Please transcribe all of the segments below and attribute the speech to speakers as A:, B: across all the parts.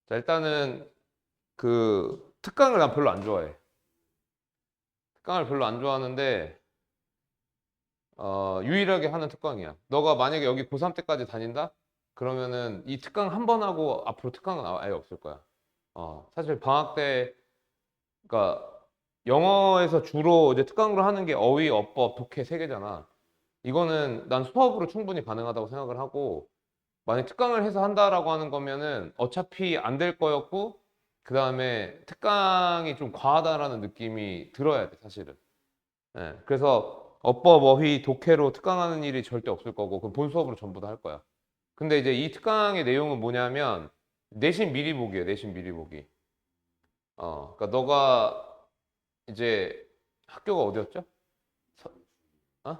A: 자, 일단은 그 특강을 난 별로 안 좋아해. 특강을 별로 안 좋아하는데 유일하게 하는 특강이야. 너가 만약에 여기 고3 때까지 다닌다? 그러면은 이 특강 한 번 하고 앞으로 특강은 아예 없을 거야. 사실 방학 때, 그러니까 영어에서 주로 이제 특강으로 하는 게 어휘, 어법, 독해 세 개잖아. 이거는 난 수업으로 충분히 가능하다고 생각을 하고, 만약 특강을 해서 한다라고 하는 거면은 어차피 안 될 거였고, 그 다음에 특강이 좀 과하다라는 느낌이 들어야 돼, 사실은. 예, 그래서 어법, 어휘, 독해로 특강하는 일이 절대 없을 거고, 그 본 수업으로 전부 다 할 거야. 근데 이제 이 특강의 내용은 뭐냐면, 내신 미리 보기예요, 내신 미리 보기. 그러니까 너가 이제 학교가 어디였죠? 서, 어?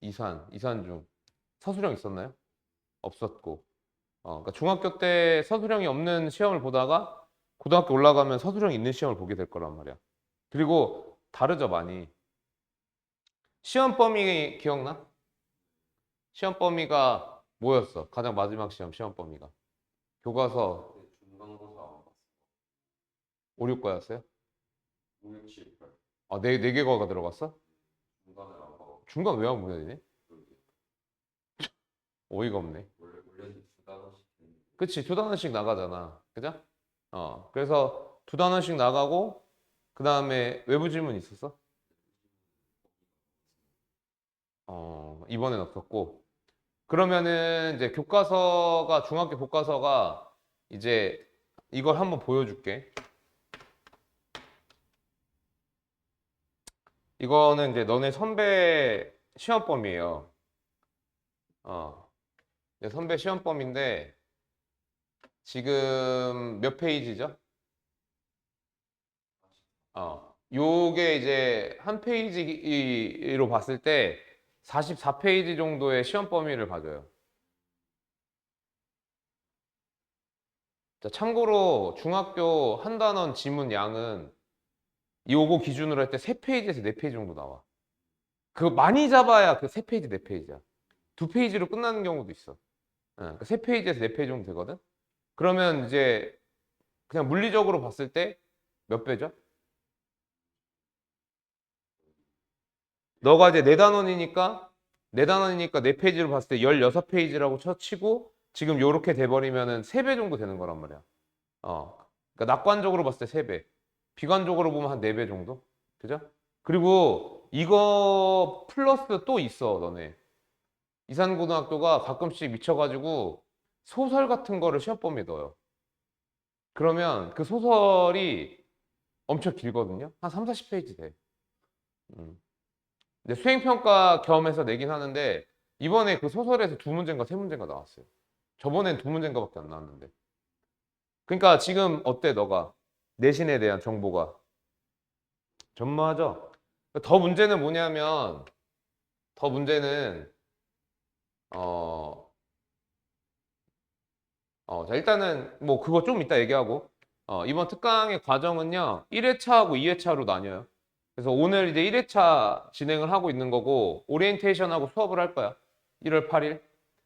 A: 이산중. 서술형 있었나요? 없었고. 그러니까 중학교 때 서술형이 없는 시험을 보다가 고등학교 올라가면 서술형 있는 시험을 보게 될 거란 말이야. 그리고 다르죠, 많이. 시험 범위 기억나? 시험 범위가 뭐였어? 가장 마지막 시험 범위가. 교과서
B: 중간고사 안 봤어.
A: 5, 6과였어요?
B: 5, 6, 7, 8.
A: 네 개과가 들어갔어?
B: 중간을 안 봐고.
A: 중간 왜 안 보내야 되니?
B: 그러게.
A: 어이가 없네.
B: 원래는 두 단원씩 했는데.
A: 그치, 두 단원씩 나가잖아. 그죠? 그래서 두 단원씩 나가고, 그 다음에 외부 질문 있었어? 이번엔 없었고. 그러면은 이제 교과서가, 중학교 교과서가 이제 이걸 한번 보여줄게. 이거는 이제 너네 선배 시험범위에요. 이제 선배 시험범위인데 지금 몇 페이지죠? 요게 이제 한 페이지로 봤을 때 44페이지 정도의 시험 범위를 봐줘요. 자, 참고로 중학교 한 단원 지문 양은 요거 기준으로 할 때 3페이지에서 4페이지 정도 나와. 그 많이 잡아야 그 3페이지, 4페이지야. 2페이지로 끝나는 경우도 있어. 그 3페이지에서 4페이지 정도 되거든? 그러면 이제 그냥 물리적으로 봤을 때 몇 배죠? 너가 이제 4단원이니까 4단원이니까 4페이지로 봤을 때 16페이지라고 쳐치고 지금 요렇게 돼버리면은 3배 정도 되는 거란 말이야. 그러니까 낙관적으로 봤을 때 3배. 비관적으로 보면 한 4배 정도? 그죠? 그리고 이거 플러스 또 있어, 너네. 이산고등학교가 가끔씩 미쳐가지고 소설 같은 거를 시험 범위에 넣어요. 그러면 그 소설이 엄청 길거든요. 한 3, 40페이지 돼. 음. 근데 수행평가 겸해서 내긴 하는데 이번에 그 소설에서 2문제인가 3문제인가 나왔어요. 저번엔 2문제인가밖에 안 나왔는데. 그러니까 지금 어때 너가? 내신에 대한 정보가 전무하죠? 더 문제는 뭐냐면 더 문제는 어, 자, 일단은 뭐 그거 좀 이따 얘기하고 이번 특강의 과정은요 1회차하고 2회차로 나뉘어요. 그래서 오늘 이제 1회차 진행을 하고 있는 거고 오리엔테이션하고 수업을 할 거야. 1월 8일.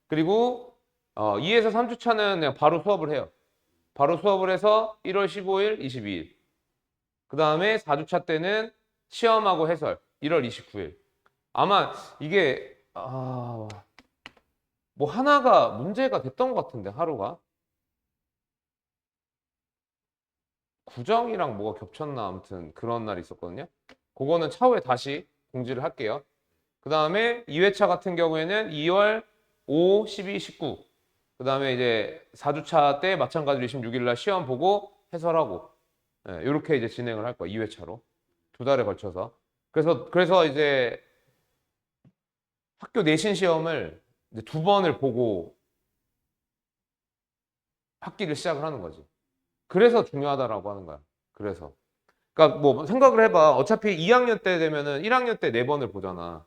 A: 그리고 2에서 3주차는 그냥 바로 수업을 해요. 바로 수업을 해서 1월 15일, 22일. 그 다음에 4주차 때는 시험하고 해설 1월 29일. 아마 이게 뭐 하나가 문제가 됐던 것 같은데 하루가 구정이랑 뭐가 겹쳤나 아무튼 그런 날이 있었거든요. 그거는 차후에 다시 공지를 할게요. 그 다음에 2회차 같은 경우에는 2월 5, 12, 19. 그 다음에 이제 4주차 때 마찬가지로 26일 날 시험 보고 해설하고 이렇게 이제 진행을 할 거예요. 2회차로. 2달에 걸쳐서. 그래서 이제 학교 내신 시험을 이제 2번을 보고 학기를 시작을 하는 거지. 그래서 중요하다라고 하는 거야. 그래서. 그러니까 뭐 생각을 해봐. 어차피 2학년 때 되면은 1학년 때 4번을 보잖아.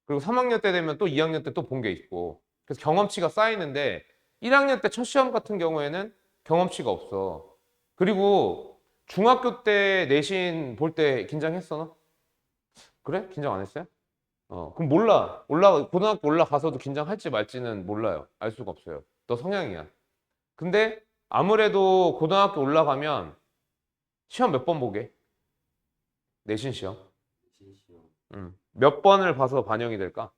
A: 그리고 3학년 때 되면 또 2학년 때 또 본 게 있고. 그래서 경험치가 쌓이는데 1학년 때 첫 시험 같은 경우에는 경험치가 없어. 그리고 중학교 때 내신 볼 때 긴장했어, 너? 그래? 긴장 안 했어요? 그럼 몰라. 고등학교 올라가서도 긴장할지 말지는 몰라요. 알 수가 없어요. 너 성향이야. 근데 아무래도 고등학교 올라가면 시험 몇 번 보게? 내신 시험.
B: 신시험
A: 몇 번을 봐서 반영이 될까?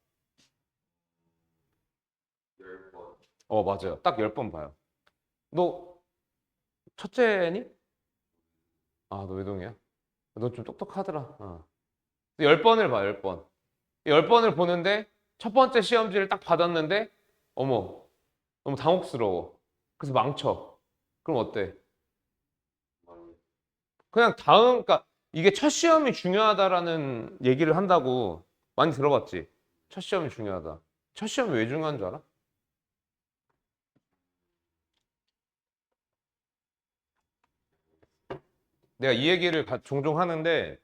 B: 10번.
A: 맞아요. 딱 10번 봐요. 너 첫째니? 아, 너 외동이야? 너 좀 똑똑하더라. 10번을 봐, 10번. 10번을 보는데 첫 번째 시험지를 딱 받았는데 어머, 너무 당혹스러워. 그래서 망쳐. 그럼 어때?
B: 많이
A: 그냥 다음, 그러니까 이게 첫 시험이 중요하다라는 얘기를 한다고 많이 들어봤지? 첫 시험이 중요하다. 첫 시험이 왜 중요한 줄 알아? 내가 이 얘기를 종종 하는데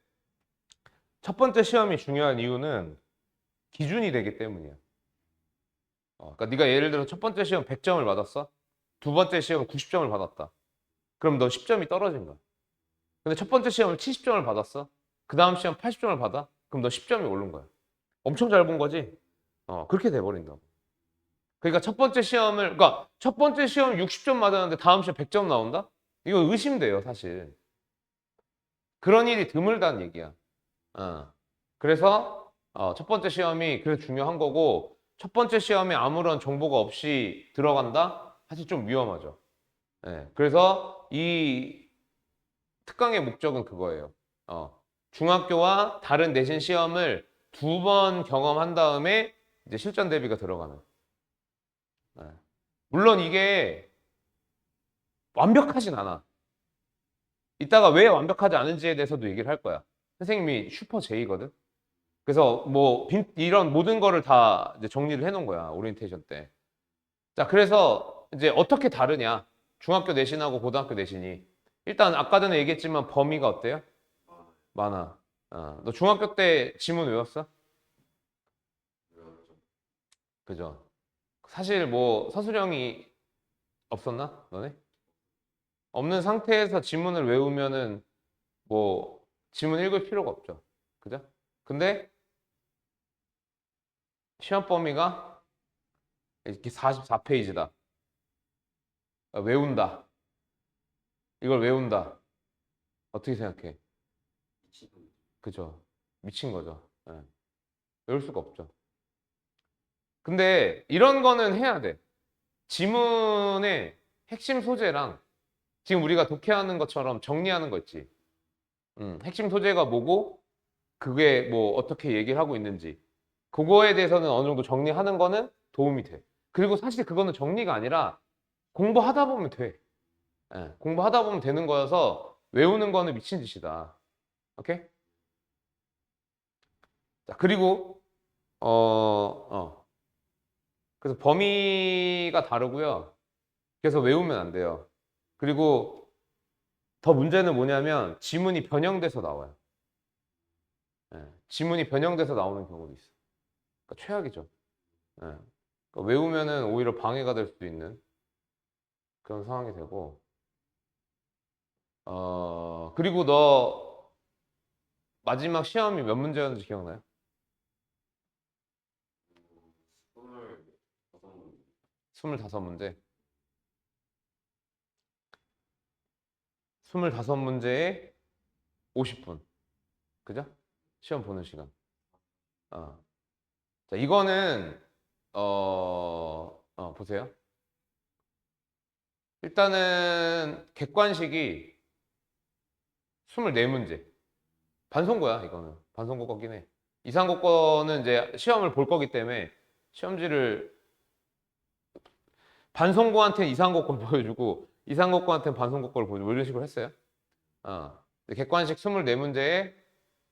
A: 첫 번째 시험이 중요한 이유는 기준이 되기 때문이야. 그러니까 네가 예를 들어 첫 번째 시험 100점을 받았어. 두 번째 시험은 90점을 받았다. 그럼 너 10점이 떨어진 거야. 근데 첫 번째 시험을 70점을 받았어. 그 다음 시험 80점을 받아. 그럼 너 10점이 오른 거야. 엄청 잘 본 거지? 그렇게 돼버린다고. 그러니까 첫 번째 시험 60점 맞았는데 다음 시험 100점 나온다? 이거 의심돼요, 사실. 그런 일이 드물다는 얘기야. 그래서 첫 번째 시험이 그래서 중요한 거고 첫 번째 시험에 아무런 정보가 없이 들어간다? 사실 좀 위험하죠. 예, 그래서 이 특강의 목적은 그거예요. 중학교와 다른 내신 시험을 두 번 경험한 다음에 이제 실전 대비가 들어가는. 예. 물론 이게 완벽하진 않아. 이따가 왜 완벽하지 않은지에 대해서도 얘기를 할 거야. 선생님이 슈퍼 J거든. 그래서 뭐 이런 모든 거를 다 이제 정리를 해놓은 거야. 오리엔테이션 때. 자, 그래서 이제 어떻게 다르냐? 중학교 내신하고 고등학교 내신이. 일단 아까 전에 얘기했지만 범위가 어때요? 많아. 너 중학교 때 지문 외웠어?
B: 외웠죠.
A: 그죠? 사실 뭐 서술형이 없었나? 너네? 없는 상태에서 지문을 외우면은 뭐 지문 읽을 필요가 없죠. 그죠? 근데 시험 범위가 이렇게 44페이지다. 외운다. 이걸 외운다. 어떻게 생각해?
B: 미친
A: 그죠? 미친 거죠. 예. 외울 수가 없죠. 근데 이런 거는 해야 돼. 지문의 핵심 소재랑 지금 우리가 독해하는 것처럼 정리하는 거 있지. 핵심 소재가 뭐고 그게 뭐 어떻게 얘기를 하고 있는지 그거에 대해서는 어느 정도 정리하는 거는 도움이 돼. 그리고 사실 그거는 정리가 아니라 공부하다 보면 돼. 공부하다 보면 되는 거여서 외우는 거는 미친 짓이다. 오케이? 자, 그리고 그래서 범위가 다르고요. 그래서 외우면 안 돼요. 그리고 더 문제는 뭐냐면 지문이 변형돼서 나와요. 지문이 변형돼서 나오는 경우도 있어. 그러니까 최악이죠. 그러니까 외우면은 오히려 방해가 될 수도 있는 그런 상황이 되고. 그리고 너 마지막 시험이 몇 문제였는지 기억나요?
B: 25번.
A: 25문제. 25문제에 50분. 그죠? 시험 보는 시간. 어. 자, 이거는 보세요. 일단은 객관식이 24문제. 반송고야, 이거는. 반송고 거긴 해. 이상고 거는 이제 시험을 볼 거기 때문에 시험지를 반송고한테는 이상고 걸 보여주고 이상고 거한테는 반송고 걸 보여주고 이런 식으로 했어요. 객관식 24문제에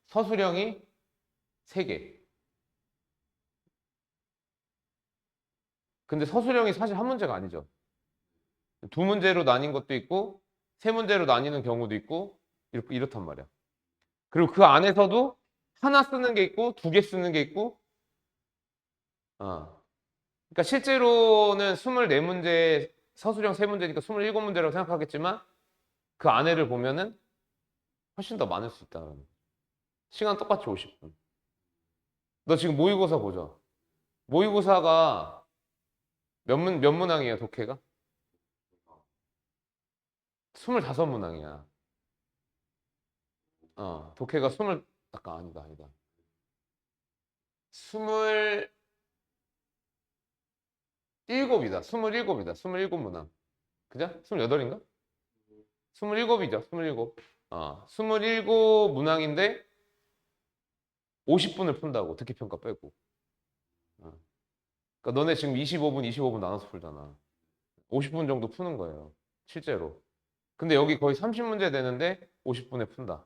A: 서술형이 3개. 근데 서술형이 사실 한 문제가 아니죠. 두 문제로 나뉜 것도 있고 세 문제로 나뉘는 경우도 있고 이렇단 말이야. 그리고 그 안에서도 하나 쓰는 게 있고 두 개 쓰는 게 있고 그러니까 실제로는 24문제 서술형 3문제니까 27문제라고 생각하겠지만 그 안에를 보면은 훨씬 더 많을 수 있다. 시간 똑같이 50분. 너 지금 모의고사 보죠? 모의고사가 몇 문항이에요, 독해가? 25문항이야. 독해가 아까 아니다. 27이다. 27문항. 그죠? 28인가? 27이죠. 27. 27문항인데 50분을 푼다고. 듣기 평가 빼고. 그러니까 너네 지금 25분 나눠서 풀잖아. 50분 정도 푸는 거예요. 실제로. 근데 여기 거의 30문제 되는데 50분에 푼다.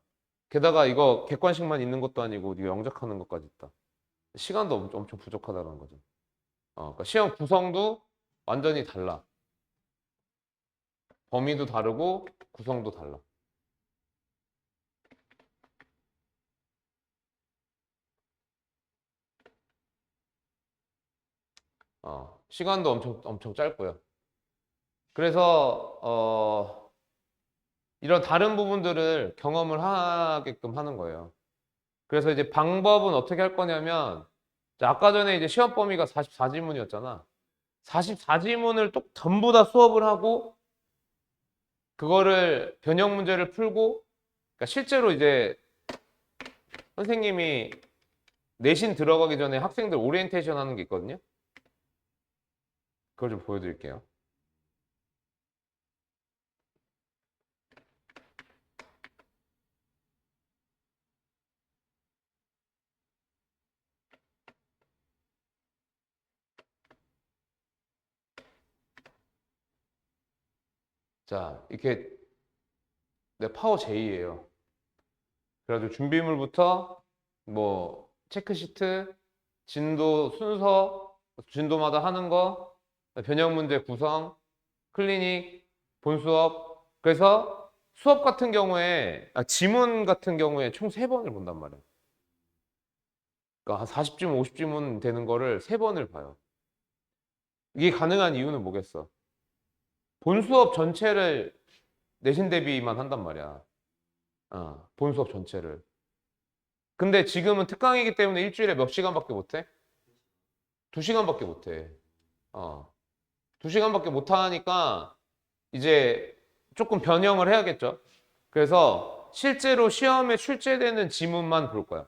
A: 게다가 이거 객관식만 있는 것도 아니고 네가 영작하는 것까지 있다. 시간도 엄청 부족하다는 거죠. 그러니까 시험 구성도 완전히 달라. 범위도 다르고 구성도 달라. 시간도 엄청 짧고요. 그래서 이런 다른 부분들을 경험을 하게끔 하는 거예요. 그래서 이제 방법은 어떻게 할 거냐면 아까 전에 이제 시험 범위가 44지문이었잖아. 44지문을 또 전부 다 수업을 하고 그거를 변형 문제를 풀고 그러니까 실제로 이제 선생님이 내신 들어가기 전에 학생들 오리엔테이션 하는 게 있거든요. 그걸 좀 보여드릴게요. 자, 이렇게 내 파워 J예요. 그래가지고 준비물부터 뭐 체크시트, 진도 순서, 진도마다 하는 거, 변형 문제 구성, 클리닉, 본수업. 그래서 수업 같은 경우에 지문 같은 경우에 총 3번을 본단 말이에요. 그러니까 한 40지문, 50지문 되는 거를 3번을 봐요. 이게 가능한 이유는 뭐겠어? 본수업 전체를 내신 대비만 한단 말이야. 본수업 전체를. 근데 지금은 특강이기 때문에 일주일에 몇 시간밖에 못해? 2시간밖에 못해. 2시간밖에 못하니까 이제 조금 변형을 해야겠죠. 그래서 실제로 시험에 출제되는 지문만 볼 거야.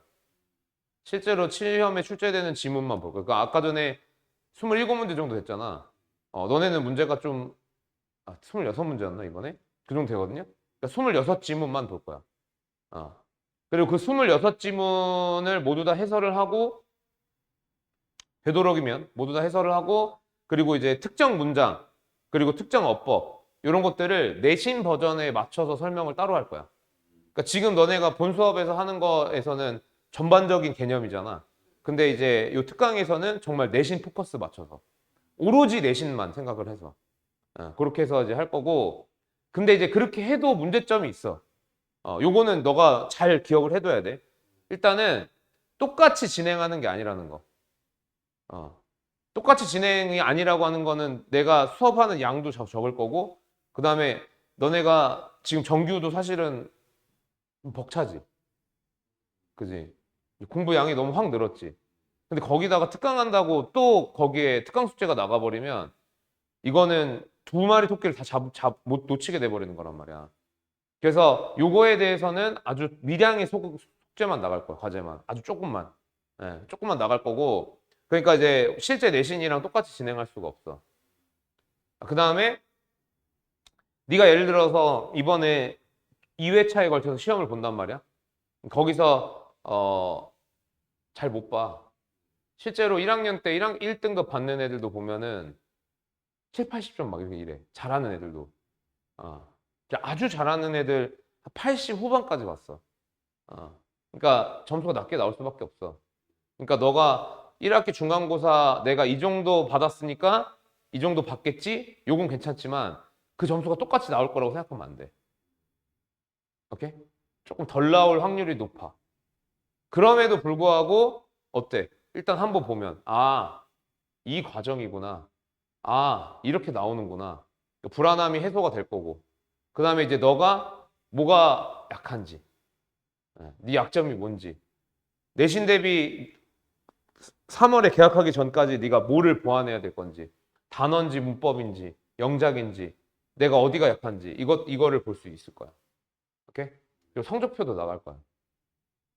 A: 실제로 시험에 출제되는 지문만 볼 거야. 그러니까 아까 전에 27문제 정도 됐잖아. 너네는 문제가 좀 26문제였나 이번에? 그 정도 되거든요. 그러니까 26지문만 볼 거야. 그리고 그 26지문을 모두 다 해설을 하고 되도록이면 모두 다 해설을 하고 그리고 이제 특정 문장 그리고 특정 어법 이런 것들을 내신 버전에 맞춰서 설명을 따로 할 거야. 그러니까 지금 너네가 본 수업에서 하는 거에서는 전반적인 개념이잖아. 근데 이제 이 특강에서는 정말 내신 포커스 맞춰서 오로지 내신만 생각을 해서 그렇게 해서 이제 할 거고 근데 이제 그렇게 해도 문제점이 있어. 요거는 너가 잘 기억을 해둬야 돼. 일단은 똑같이 진행하는 게 아니라는 거. 똑같이 진행이 아니라고 하는 거는 내가 수업하는 양도 적을 거고 그 다음에 너네가 지금 정규도 사실은 벅차지. 그지? 공부 양이 너무 확 늘었지. 근데 거기다가 특강한다고 또 거기에 특강 숙제가 나가버리면 이거는 2마리 토끼를 다 못 놓치게 돼버리는 거란 말이야. 그래서 요거에 대해서는 아주 미량의 숙제만 나갈 거야, 과제만. 아주 조금만. 조금만 나갈 거고. 그러니까 이제 실제 내신이랑 똑같이 진행할 수가 없어. 그 다음에 네가 예를 들어서 이번에 2회차에 걸쳐서 시험을 본단 말이야. 거기서 잘 못 봐. 실제로 1학년 때 1등급 받는 애들도 보면은 7, 80점 막 이렇게 이래. 잘하는 애들도. 아주 잘하는 애들 80 후반까지 봤어. 그러니까 점수가 낮게 나올 수밖에 없어. 그러니까 너가 1학기 중간고사 내가 이 정도 받았으니까 이 정도 받겠지? 요건 괜찮지만 그 점수가 똑같이 나올 거라고 생각하면 안 돼. 오케이? 조금 덜 나올 확률이 높아. 그럼에도 불구하고 어때? 일단 한번 보면 이 과정이구나. 이렇게 나오는구나. 불안함이 해소가 될 거고. 그 다음에 이제 너가 뭐가 약한지, 네 약점이 뭔지. 내신 대비 3월에 개학하기 전까지 네가 뭐를 보완해야 될 건지. 단어인지 문법인지 영작인지 내가 어디가 약한지 이거를 볼 수 있을 거야. 오케이? 그리고 성적표도 나갈 거야.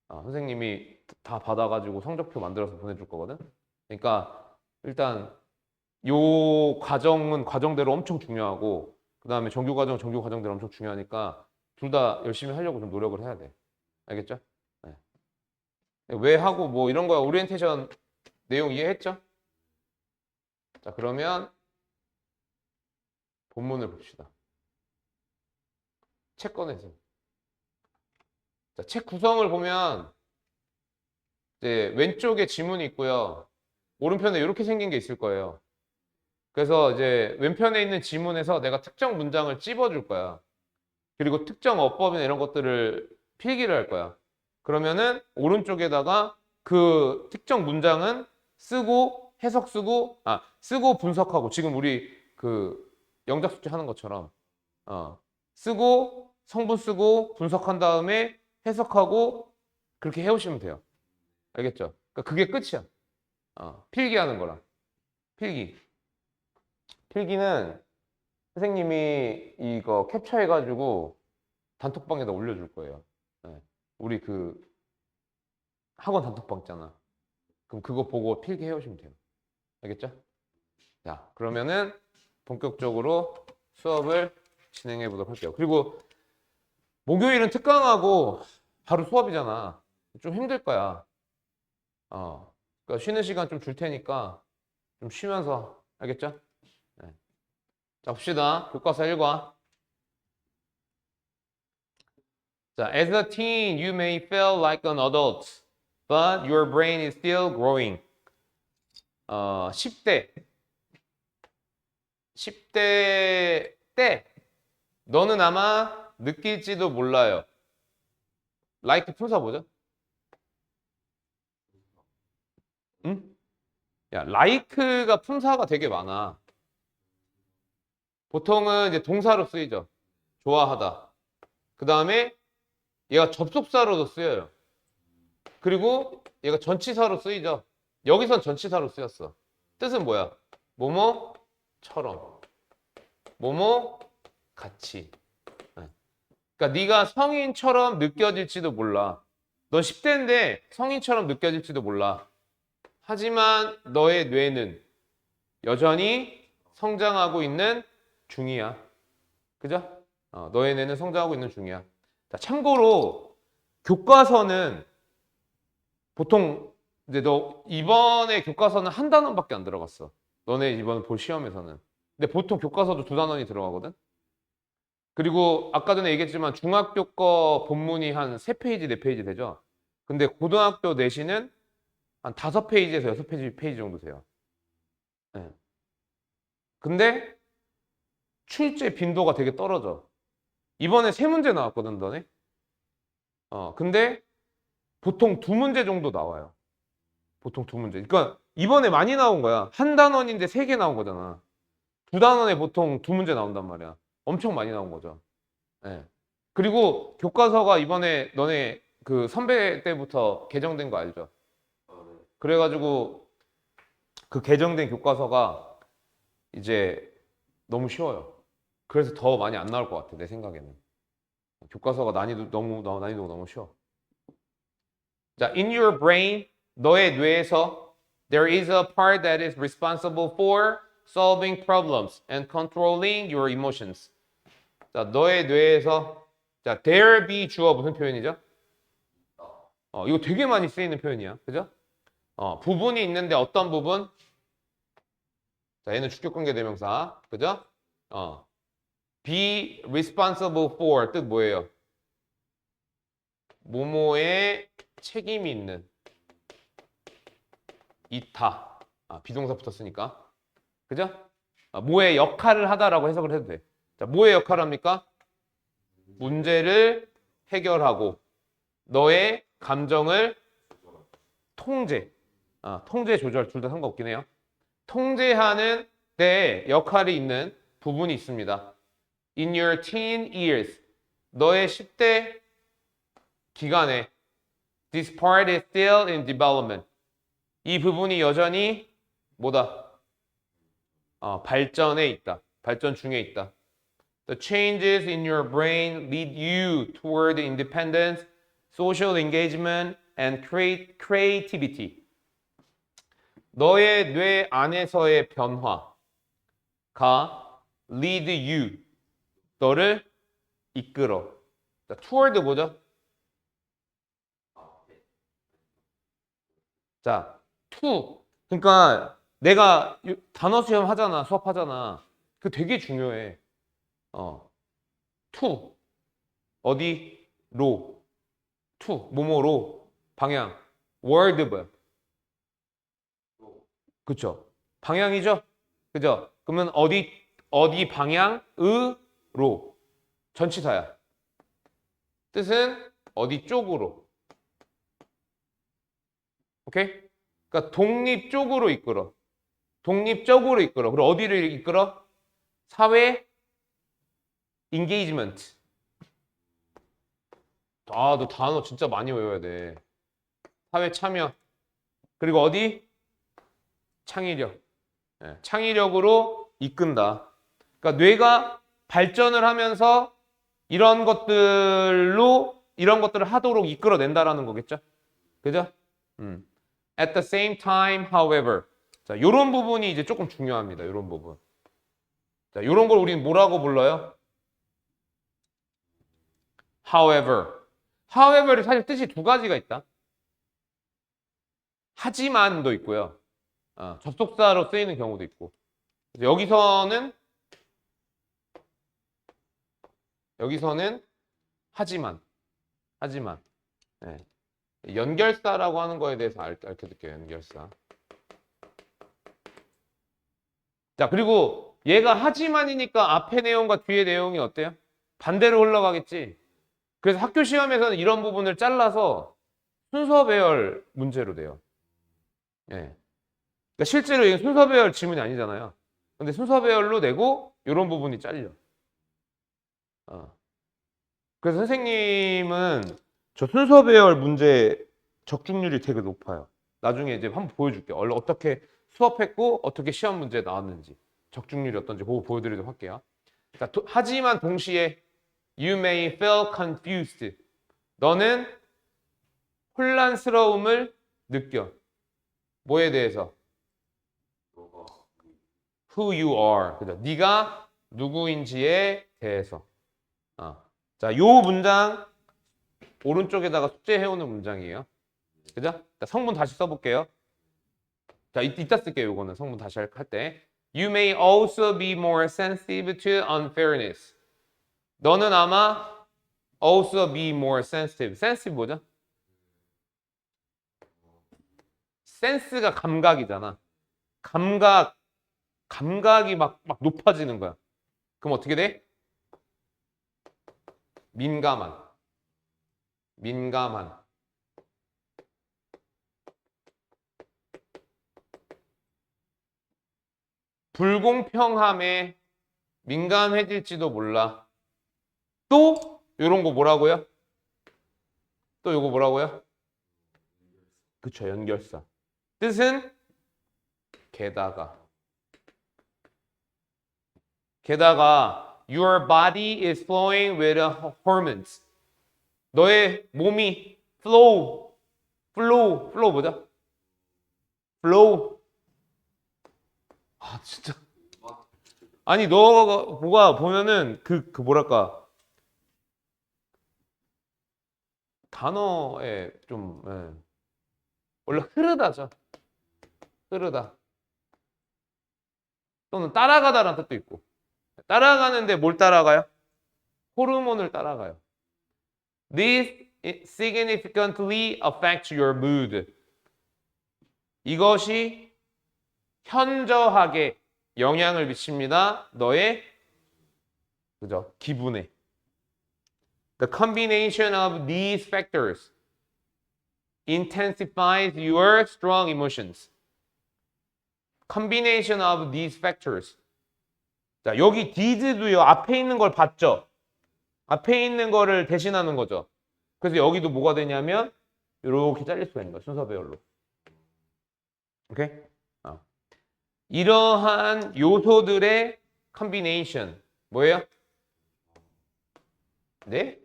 A: 선생님이 다 받아가지고 성적표 만들어서 보내줄 거거든. 그러니까 일단 요 과정은 과정대로 엄청 중요하고 그 다음에 정규 과정 정규 과정대로 엄청 중요하니까 둘 다 열심히 하려고 좀 노력을 해야 돼. 알겠죠? 네. 왜 하고 뭐 이런 거야. 오리엔테이션 내용 이해했죠? 자, 그러면 본문을 봅시다. 책 꺼내세요. 자, 책 구성을 보면 이제 왼쪽에 지문이 있고요. 오른편에 이렇게 생긴 게 있을 거예요. 그래서 이제 왼편에 있는 지문에서 내가 특정 문장을 찝어줄 거야. 그리고 특정 어법이나 이런 것들을 필기를 할 거야. 그러면은 오른쪽에다가 그 특정 문장은 쓰고 해석 쓰고 분석하고 지금 우리 그 영작 숙제 하는 것처럼 쓰고 성분 쓰고 분석한 다음에 해석하고 그렇게 해오시면 돼요. 알겠죠? 그러니까 그게 끝이야. 필기하는 거랑 필기. 필기는 선생님이 이거 캡처해가지고 단톡방에다 올려줄 거예요. 네. 우리 그 학원 단톡방 있잖아. 그럼 그거 보고 필기 해오시면 돼요. 알겠죠? 자, 그러면은 본격적으로 수업을 진행해 보도록 할게요. 그리고 목요일은 특강하고 바로 수업이잖아. 좀 힘들 거야. 그러니까 쉬는 시간 좀 줄 테니까 좀 쉬면서 알겠죠? 네. 자, 봅시다. 교과서 1과. 자, as a teen, you may feel like an adult, but your brain is still growing. 10대. 10대 때 너는 아마 느낄지도 몰라요. like 품사 뭐죠? 응? 야, like가 품사가 되게 많아. 보통은 이제 동사로 쓰이죠. 좋아하다. 그 다음에 얘가 접속사로도 쓰여요. 그리고 얘가 전치사로 쓰이죠. 여기선 전치사로 쓰였어. 뜻은 뭐야? 뭐뭐처럼. 뭐뭐 같이. 그러니까 네가 성인처럼 느껴질지도 몰라. 넌 10대인데 성인처럼 느껴질지도 몰라. 하지만 너의 뇌는 여전히 성장하고 있는 중이야. 그죠? 너의 뇌는 성장하고 있는 중이야. 자, 참고로 교과서는 보통 이제 너 이번에 교과서는 한 단원밖에 안 들어갔어. 너네 이번 볼 시험에서는. 근데 보통 교과서도 두 단원이 들어가거든. 그리고 아까 전에 얘기했지만 중학교 거 본문이 한 3페이지, 4페이지 되죠. 근데 고등학교 내신은 한 5페이지에서 6페이지 정도 돼요. 네. 근데 출제 빈도가 되게 떨어져. 이번에 3문제 나왔거든, 너네. 근데 보통 2문제 정도 나와요. 보통 2문제. 그러니까 이번에 많이 나온 거야. 한 단원인데 3개 나온 거잖아. 2단원에 보통 2문제 나온단 말이야. 엄청 많이 나온 거죠. 네. 그리고 교과서가 이번에 너네 그 선배 때부터 개정된 거 알죠?
B: 네.
A: 그래가지고 그 개정된 교과서가 이제 너무 쉬워요. 그래서 더 많이 안 나올 것 같아, 내 생각에는. 교과서가 난이도가 너무 쉬워. 자, in your brain, 너의 뇌에서 there is a part that is responsible for solving problems and controlling your emotions. 자, 너의 뇌에서 자, there be 주어 무슨 표현이죠? 이거 되게 많이 쓰이는 표현이야. 그죠? 부분이 있는데 어떤 부분? 자, 얘는 주격관계 대명사. 그죠? be responsible for 뜻 뭐예요? 뭐뭐에 책임이 있는 이타. 비동사 붙었으니까. 그죠? 뭐의 역할을 하다라고 해석을 해도 돼. 자, 뭐의 역할을 합니까? 문제를 해결하고 너의 감정을 통제. 통제 조절 둘 다 상관없긴 해요. 통제하는 데 역할이 있는 부분이 있습니다. In your teen years. 너의 10대 기간에 this part is still in development. 이 부분이 여전히 뭐다? 발전에 있다. 발전 중에 있다. The changes in your brain lead you toward independence, social engagement, and creativity. 너의 뇌 안에서의 변화가 lead you, 너를 이끌어. 자, toward 뭐죠? 자, to. 그러니까 내가 단어 수업 하잖아, 수업하잖아. 그 되게 중요해. to. 어디로? to. 뭐뭐로. 방향. word 뭐야? 그쵸? 방향이죠? 그죠? 그러면 어디 방향으로. 전치사야. 뜻은 어디 쪽으로. 오케이? 그러니까 독립적으로 이끌어. 독립적으로 이끌어. 그리고 어디를 이끌어? 사회 인게이지먼트. 너 단어 진짜 많이 외워야 돼. 사회 참여. 그리고 어디? 창의력. 창의력으로 이끈다. 그러니까 뇌가 발전을 하면서 이런 것들을 하도록 이끌어낸다라는 거겠죠? 그죠? At the same time, however. 자, 요런 부분이 이제 조금 중요합니다. 요런 부분. 자, 요런 걸 우리는 뭐라고 불러요? However. However이 사실 뜻이 두 가지가 있다. 하지만도 있고요. 접속사로 쓰이는 경우도 있고. 여기서는 하지만. 네. 연결사라고 하는 거에 대해서 알려드릴게요. 연결사. 자, 그리고 얘가 하지만이니까 앞에 내용과 뒤에 내용이 어때요? 반대로 흘러가겠지. 그래서 학교 시험에서는 이런 부분을 잘라서 순서 배열 문제로 돼요. 예. 그러니까 실제로 이게 순서 배열 지문이 아니잖아요. 근데 순서 배열로 내고 이런 부분이 잘려. 그래서 선생님은 저 순서 배열 문제 적중률이 되게 높아요. 나중에 이제 한번 보여줄게요. 어떻게 수업했고 어떻게 시험 문제 나왔는지 적중률이 어떤지 그거 보여드리도록 할게요. 자, 하지만 동시에 You may feel confused. 너는 혼란스러움을 느껴. 뭐에 대해서? Who you are. 그죠? 네가 누구인지에 대해서. 자, 요 문장 오른쪽에다가 숙제해오는 문장이에요. 그죠? 자, 성문 다시 써볼게요. 자, 이따 쓸게요. 요거는 성문 다시 할 때. You may also be more sensitive to unfairness. 너는 아마 also be more sensitive. sensitive 뭐죠? 센스가 감각이잖아. 감각이 막 높아지는 거야. 그럼 어떻게 돼? 민감한. 불공평함에 민감해질지도 몰라. 또 이런 거 뭐라고요? 또 이거 뭐라고요? 그쵸, 연결사. 뜻은 게다가 your body is flowing with hormones. 너의 몸이 flow 뭐죠? flow. 진짜. 아니 너가 보면은 그 뭐랄까 단어에 좀 원래 흐르다죠. 흐르다. 또는 따라가다라는 뜻도 있고. 따라가는데 뭘 따라가요? 호르몬을 따라가요. This significantly affects your mood. 이것이 현저하게 영향을 미칩니다. 너의 그죠? 기분에. The combination of these factors intensifies your strong emotions. Combination of these factors. 자, 여기 did도요. 앞에 있는 걸 봤죠? 앞에 있는 거를 대신하는 거죠. 그래서 여기도 뭐가 되냐면 이렇게 잘릴 수가 있는 거야. 순서 배열로. 오케이? 이러한 요소들의 컨비네이션 뭐예요? 네?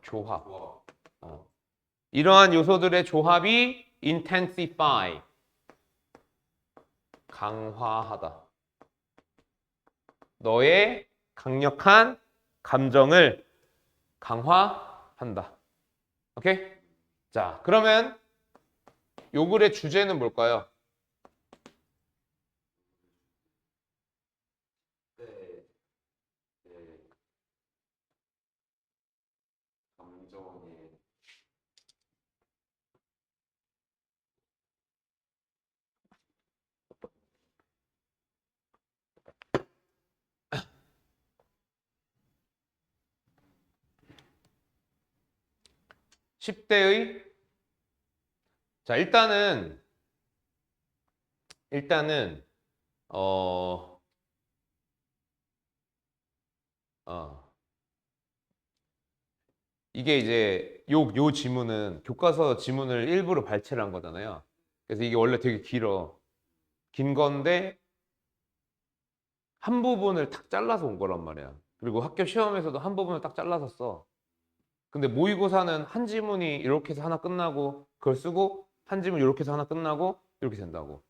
A: 조합. 이러한 요소들의 조합이 intensify 강화하다. 너의 강력한 감정을 강화한다. 오케이? 자, 그러면 요 글의 주제는 뭘까요?
B: 네. 네. 감정의
A: 10대의 자, 일단은 어, 이게 이제 요 지문은 교과서 지문을 일부러 발췌를 한 거잖아요. 그래서 이게 원래 되게 길어. 긴 건데 한 부분을 탁 잘라서 온 거란 말이야. 그리고 학교 시험에서도 한 부분을 딱 잘라서 써. 근데 모의고사는 한 지문이 이렇게 해서 하나 끝나고 그걸 쓰고 한 지문 이렇게 해서 하나 끝나고 이렇게 된다고.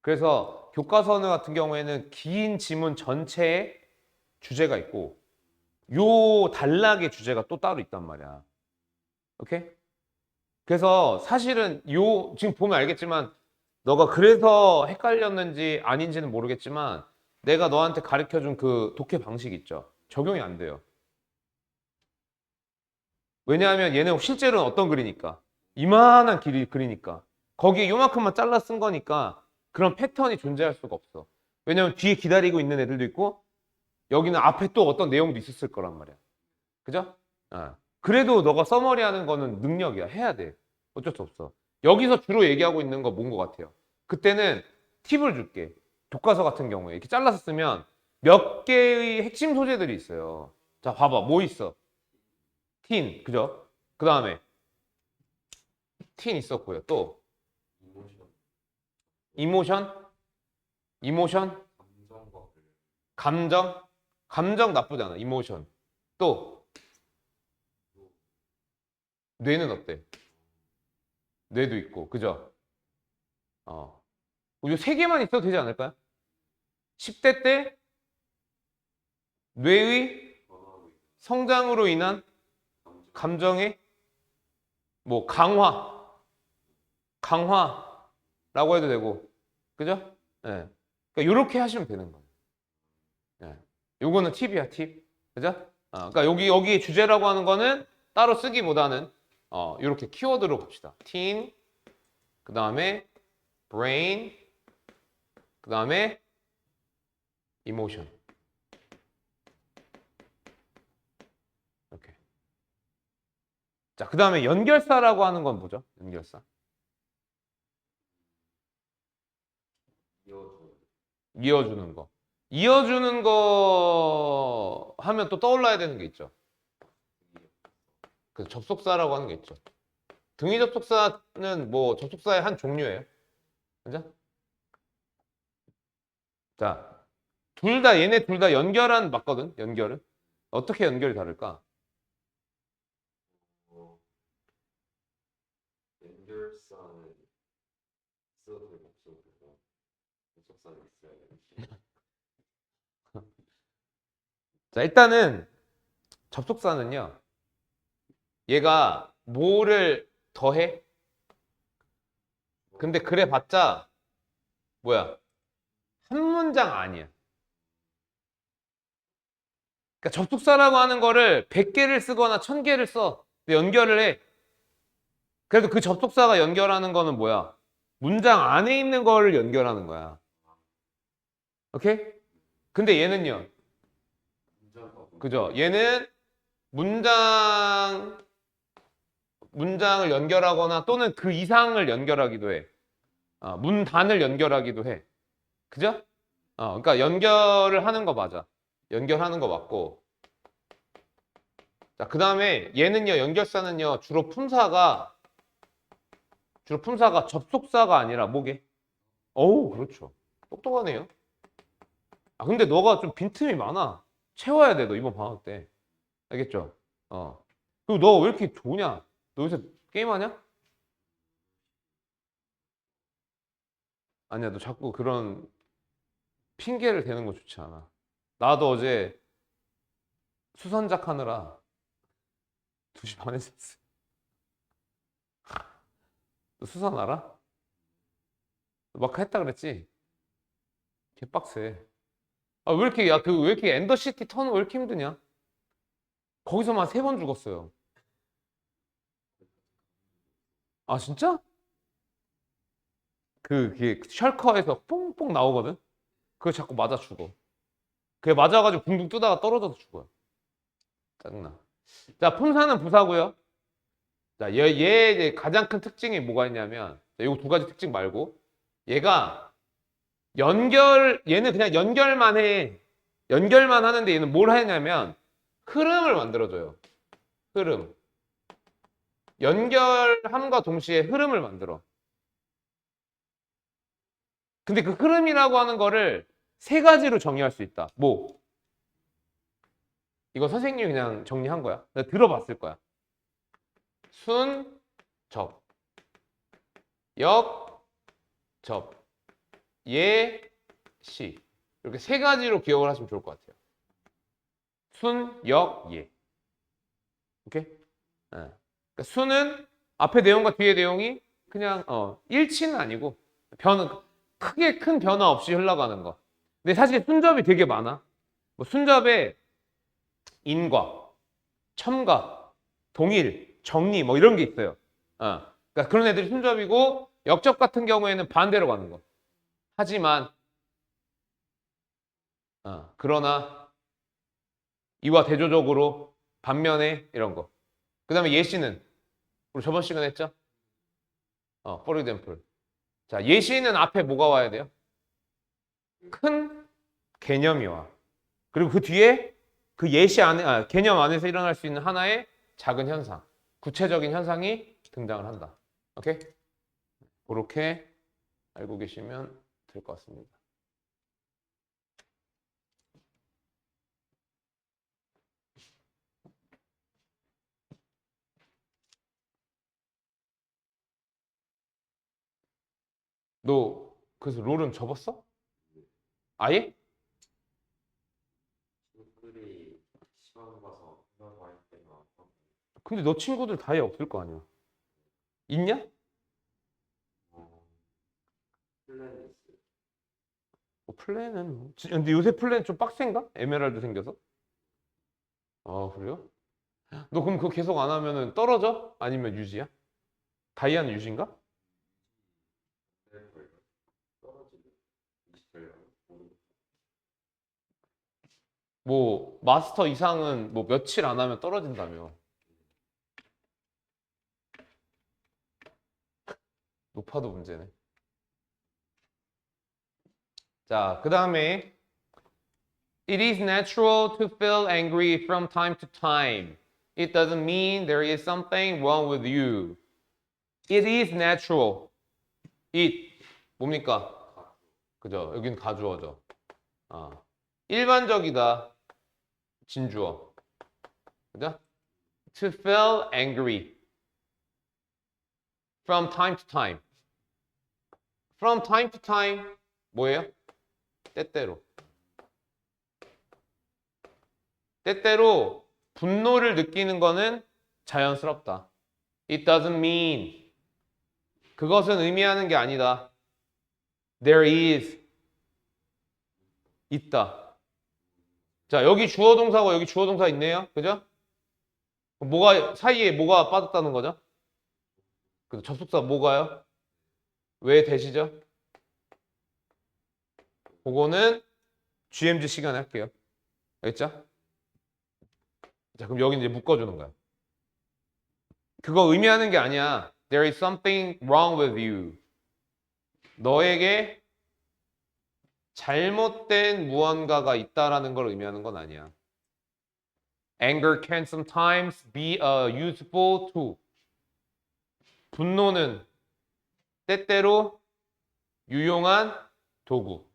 A: 그래서 교과서 같은 경우에는 긴 지문 전체에 주제가 있고 요 단락의 주제가 또 따로 있단 말이야. 오케이? 그래서 사실은 요 지금 보면 알겠지만 너가 그래서 헷갈렸는지 아닌지는 모르겠지만 내가 너한테 가르쳐준 그 독해 방식 있죠. 적용이 안 돼요. 왜냐하면 얘는 실제로는 어떤 글이니까 이만한 길이 글이니까 거기에 요만큼만 잘라 쓴 거니까 그런 패턴이 존재할 수가 없어. 왜냐하면 뒤에 기다리고 있는 애들도 있고 여기는 앞에 또 어떤 내용도 있었을 거란 말이야. 그죠? 그래도 너가 써머리 하는 거는 능력이야. 해야 돼. 어쩔 수 없어. 여기서 주로 얘기하고 있는 거 뭔 거 같아요? 그때는 팁을 줄게. 교과서 같은 경우에 이렇게 잘라서 쓰면 몇 개의 핵심 소재들이 있어요. 자, 봐봐. 뭐 있어? 틴, 그죠? 그 다음에 틴 있었고요. 또
B: 이모션,
A: 이모션, 이모션,
B: 감정과
A: 감정, 감정 나쁘잖아. 이모션. 또 뇌는 어때? 뇌도 있고, 그죠? 이 세 개만 있어도 되지 않을까요? 10대 때 뇌의
B: 변화로 인한
A: 성장으로 인한 감정의 뭐 강화라고 해도 되고, 그죠? 예. 그러니까 이렇게 하시면 되는 거예요. 예. 요거는 팁이야, 팁. 그죠? 그러니까 여기 주제라고 하는 거는 따로 쓰기보다는 이렇게 키워드로 봅시다. teen, 그 다음에 brain, 그 다음에 emotion. 이렇게. 자, 그 다음에 연결사라고 하는 건 뭐죠? 연결사.
B: 이어져
A: 이어주는 거. 이어주는 거 하면 또 떠올라야 되는 게 있죠. 그 접속사라고 하는 게 있죠. 등위 접속사는 뭐 접속사의 한 종류예요. 그죠? 자, 얘네 둘 다 연결한 맞거든. 연결은. 어떻게 연결이 다를까?
B: 어, 연결사는 있어도 되고 없어도 되고 접속사는 있어야 되는데
A: 자, 일단은 접속사는요. 얘가 뭐를 더해? 근데 그래 봤자 뭐야? 한 문장 아니야. 그러니까 접속사라고 하는 거를 100개를 쓰거나 1000개를 써. 근데 연결을 해. 그래도 그 접속사가 연결하는 거는 뭐야? 문장 안에 있는 거를 연결하는 거야. 오케이? 근데 얘는요.
B: 문장과
A: 그죠? 얘는 문장을 연결하거나 또는 그 이상을 연결하기도 해. 문단을 연결하기도 해. 그죠? 그러니까 연결을 하는 거 맞아. 연결하는 거 맞고. 자, 그 다음에 얘는요, 연결사는요, 주로 품사가 접속사가 아니라 뭐게? 어우, 그렇죠. 똑똑하네요. 아, 근데 너가 좀 빈틈이 많아. 채워야 돼, 너 이번 방학 때. 알겠죠? 어. 그리고 너 왜 이렇게 좋냐? 너 요새 게임하냐? 아니야, 너 자꾸 그런 핑계를 대는 거 좋지 않아. 나도 어제 수선작 하느라 2시 반에 잤어. 너 수선 알아? 막 했다 그랬지? 개빡세. 아, 왜 이렇게, 야, 왜 이렇게 엔더시티 턴 왜 이렇게 힘드냐? 거기서만 3번 죽었어요. 아, 진짜? 그게 셜커에서 뽕뽕 나오거든? 그거 자꾸 맞아 죽어. 그게 맞아가지고 붕붕 뜨다가 떨어져서 죽어요. 짜증나. 자, 품사는 부사고요. 자, 얘 이제 가장 큰 특징이 뭐가 있냐면, 자, 요거 2가지 특징 말고, 얘가 얘는 그냥 연결만 해. 연결만 하는데 얘는 뭘 하냐면, 흐름을 만들어줘요. 흐름. 연결함과 동시에 흐름을 만들어. 근데 그 흐름이라고 하는 거를 3가지로 정의할 수 있다. 뭐? 이거 선생님이 그냥 정리한 거야. 내가 들어봤을 거야. 순, 접, 역, 접, 예, 시. 이렇게 3가지로 기억을 하시면 좋을 것 같아요. 순, 역, 예. 오케이? 예. 그러니까 순은 앞에 내용과 뒤에 내용이 그냥 일치는 아니고 크게 큰 변화 없이 흘러가는 거. 근데 사실 순접이 되게 많아. 뭐 순접에 인과, 첨가, 동일, 정리 뭐 이런 게 있어요. 그러니까 그런 애들이 순접이고 역접 같은 경우에는 반대로 가는 거. 하지만 그러나 이와 대조적으로 반면에 이런 거. 그 다음에 예시는 우리 저번 시간에 했죠? for example. 자, 예시는 앞에 뭐가 와야 돼요? 큰 개념이 와. 그리고 그 뒤에 그 예시 안에 개념 안에서 일어날 수 있는 하나의 작은 현상, 구체적인 현상이 등장을 한다. 오케이? 그렇게 알고 계시면 될 것 같습니다. 너 그래서 롤은 접었어? 아예?
B: 친구들이 시간 봐서 한다고 할 때가
A: 근데 너 친구들 다에 없을 거 아니야. 있냐?
B: 어, 플랜이 있어요.
A: 뭐 플랜은 근데 요새 플랜 좀 빡센가? 에메랄드 생겨서? 아, 그래요? 너 그럼 그거 계속 안 하면은 떨어져? 아니면 유지야? 다이아는 유지인가?
B: 네, 떨어지는 20대 모르고
A: 뭐 마스터 이상은 뭐 며칠 안 하면 떨어진다며. 높아도 문제네. 자, 그 다음에 It is natural to feel angry from time to time. It doesn't mean there is something wrong with you. It is natural. It 뭡니까? 그죠? 여긴 가주어죠. 일반적이다. 진주어. 그죠? To feel angry from time to time. From time to time 뭐예요? 때때로. 때때로 분노를 느끼는 거는 자연스럽다. It doesn't mean 그것은 의미하는 게 아니다. There is 있다. 자, 여기 주어 동사고 여기 주어 동사 있네요. 그죠? 뭐가 사이에 뭐가 빠졌다는 거죠? 그래서 접속사 뭐가요? 왜 대시죠? 그거는 GMG 시간에 할게요. 알겠죠? 자, 그럼 여기 이제 묶어주는 거야. 그거 의미하는 게 아니야. There is something wrong with you. 너에게 잘못된 무언가가 있다라는 걸 의미하는 건 아니야. Anger can sometimes be a useful tool. 분노는 때때로 유용한 도구.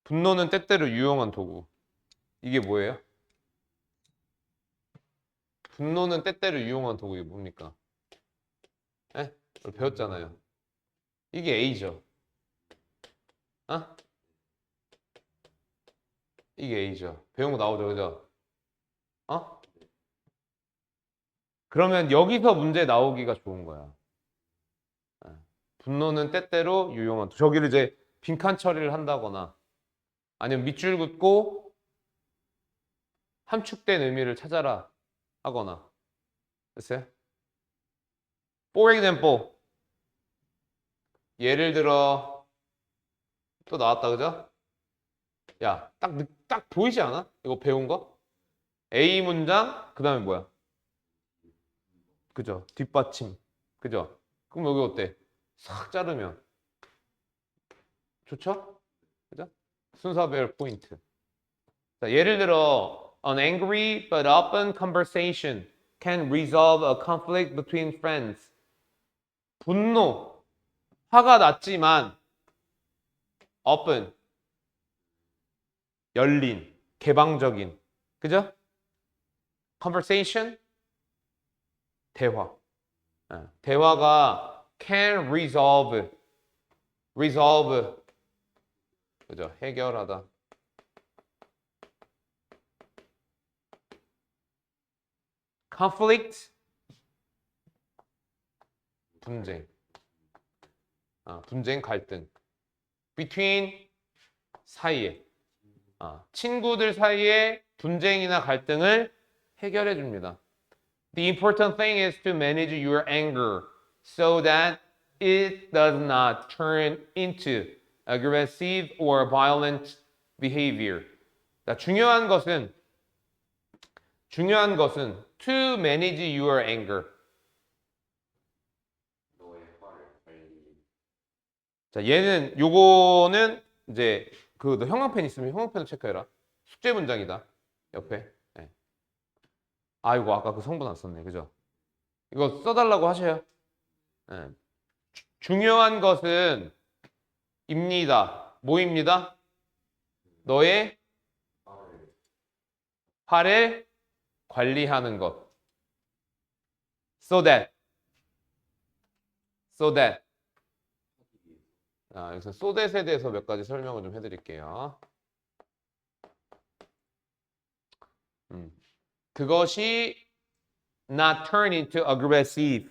A: 분노는 때때로 유용한 도구. 이게 뭐예요? 분노는 때때로 유용한 도구. 이게 뭡니까? 에? 우리 배웠잖아요. 이게 A죠. 어? 이게 A죠. 배운 거 나오죠, 그죠? 어? 그러면 여기서 문제 나오기가 좋은 거야. 예. 분노는 때때로 유용한 도구. 저기를 이제 빈칸 처리를 한다거나 아니면 밑줄 긋고 함축된 의미를 찾아라 하거나. 됐어요? For example, 예를 들어 또 나왔다 그죠? 야, 딱 보이지 않아? 이거 배운 거? A 문장, 그 다음에 뭐야? 그죠? 뒷받침. 그죠? 그럼 여기 어때? 싹 자르면 좋죠? 그죠? 순서별 포인트. 자, 예를 들어 An angry but open conversation can resolve a conflict between friends. 분노, 화가 났지만 open, 열린, 개방적인. 그죠? conversation, 대화. 대화가 can resolve, 그죠? 해결하다. conflict, 분쟁. 분쟁, 갈등. between, 사이에. 친구들 사이에 분쟁이나 갈등을 해결해 줍니다. The important thing is to manage your anger so that it does not turn into aggressive or violent behavior. 자, 중요한 것은 to manage your anger.
B: 너의 화를 관리.
A: 자, 요거는 이제 너 형광펜 있으면 형광펜을 체크해라. 숙제 문장이다. 옆에. 네. 아이고 아까 그 성분 안 썼네. 그죠? 이거 써달라고 하셔요. 네. 중요한 것은 입니다. 뭐입니다? 너의
B: 화를
A: 화를 관리하는 것. So that. 여기서 so that에 대해서 몇 가지 설명을 좀 해드릴게요. 그것이 not turn into aggressive.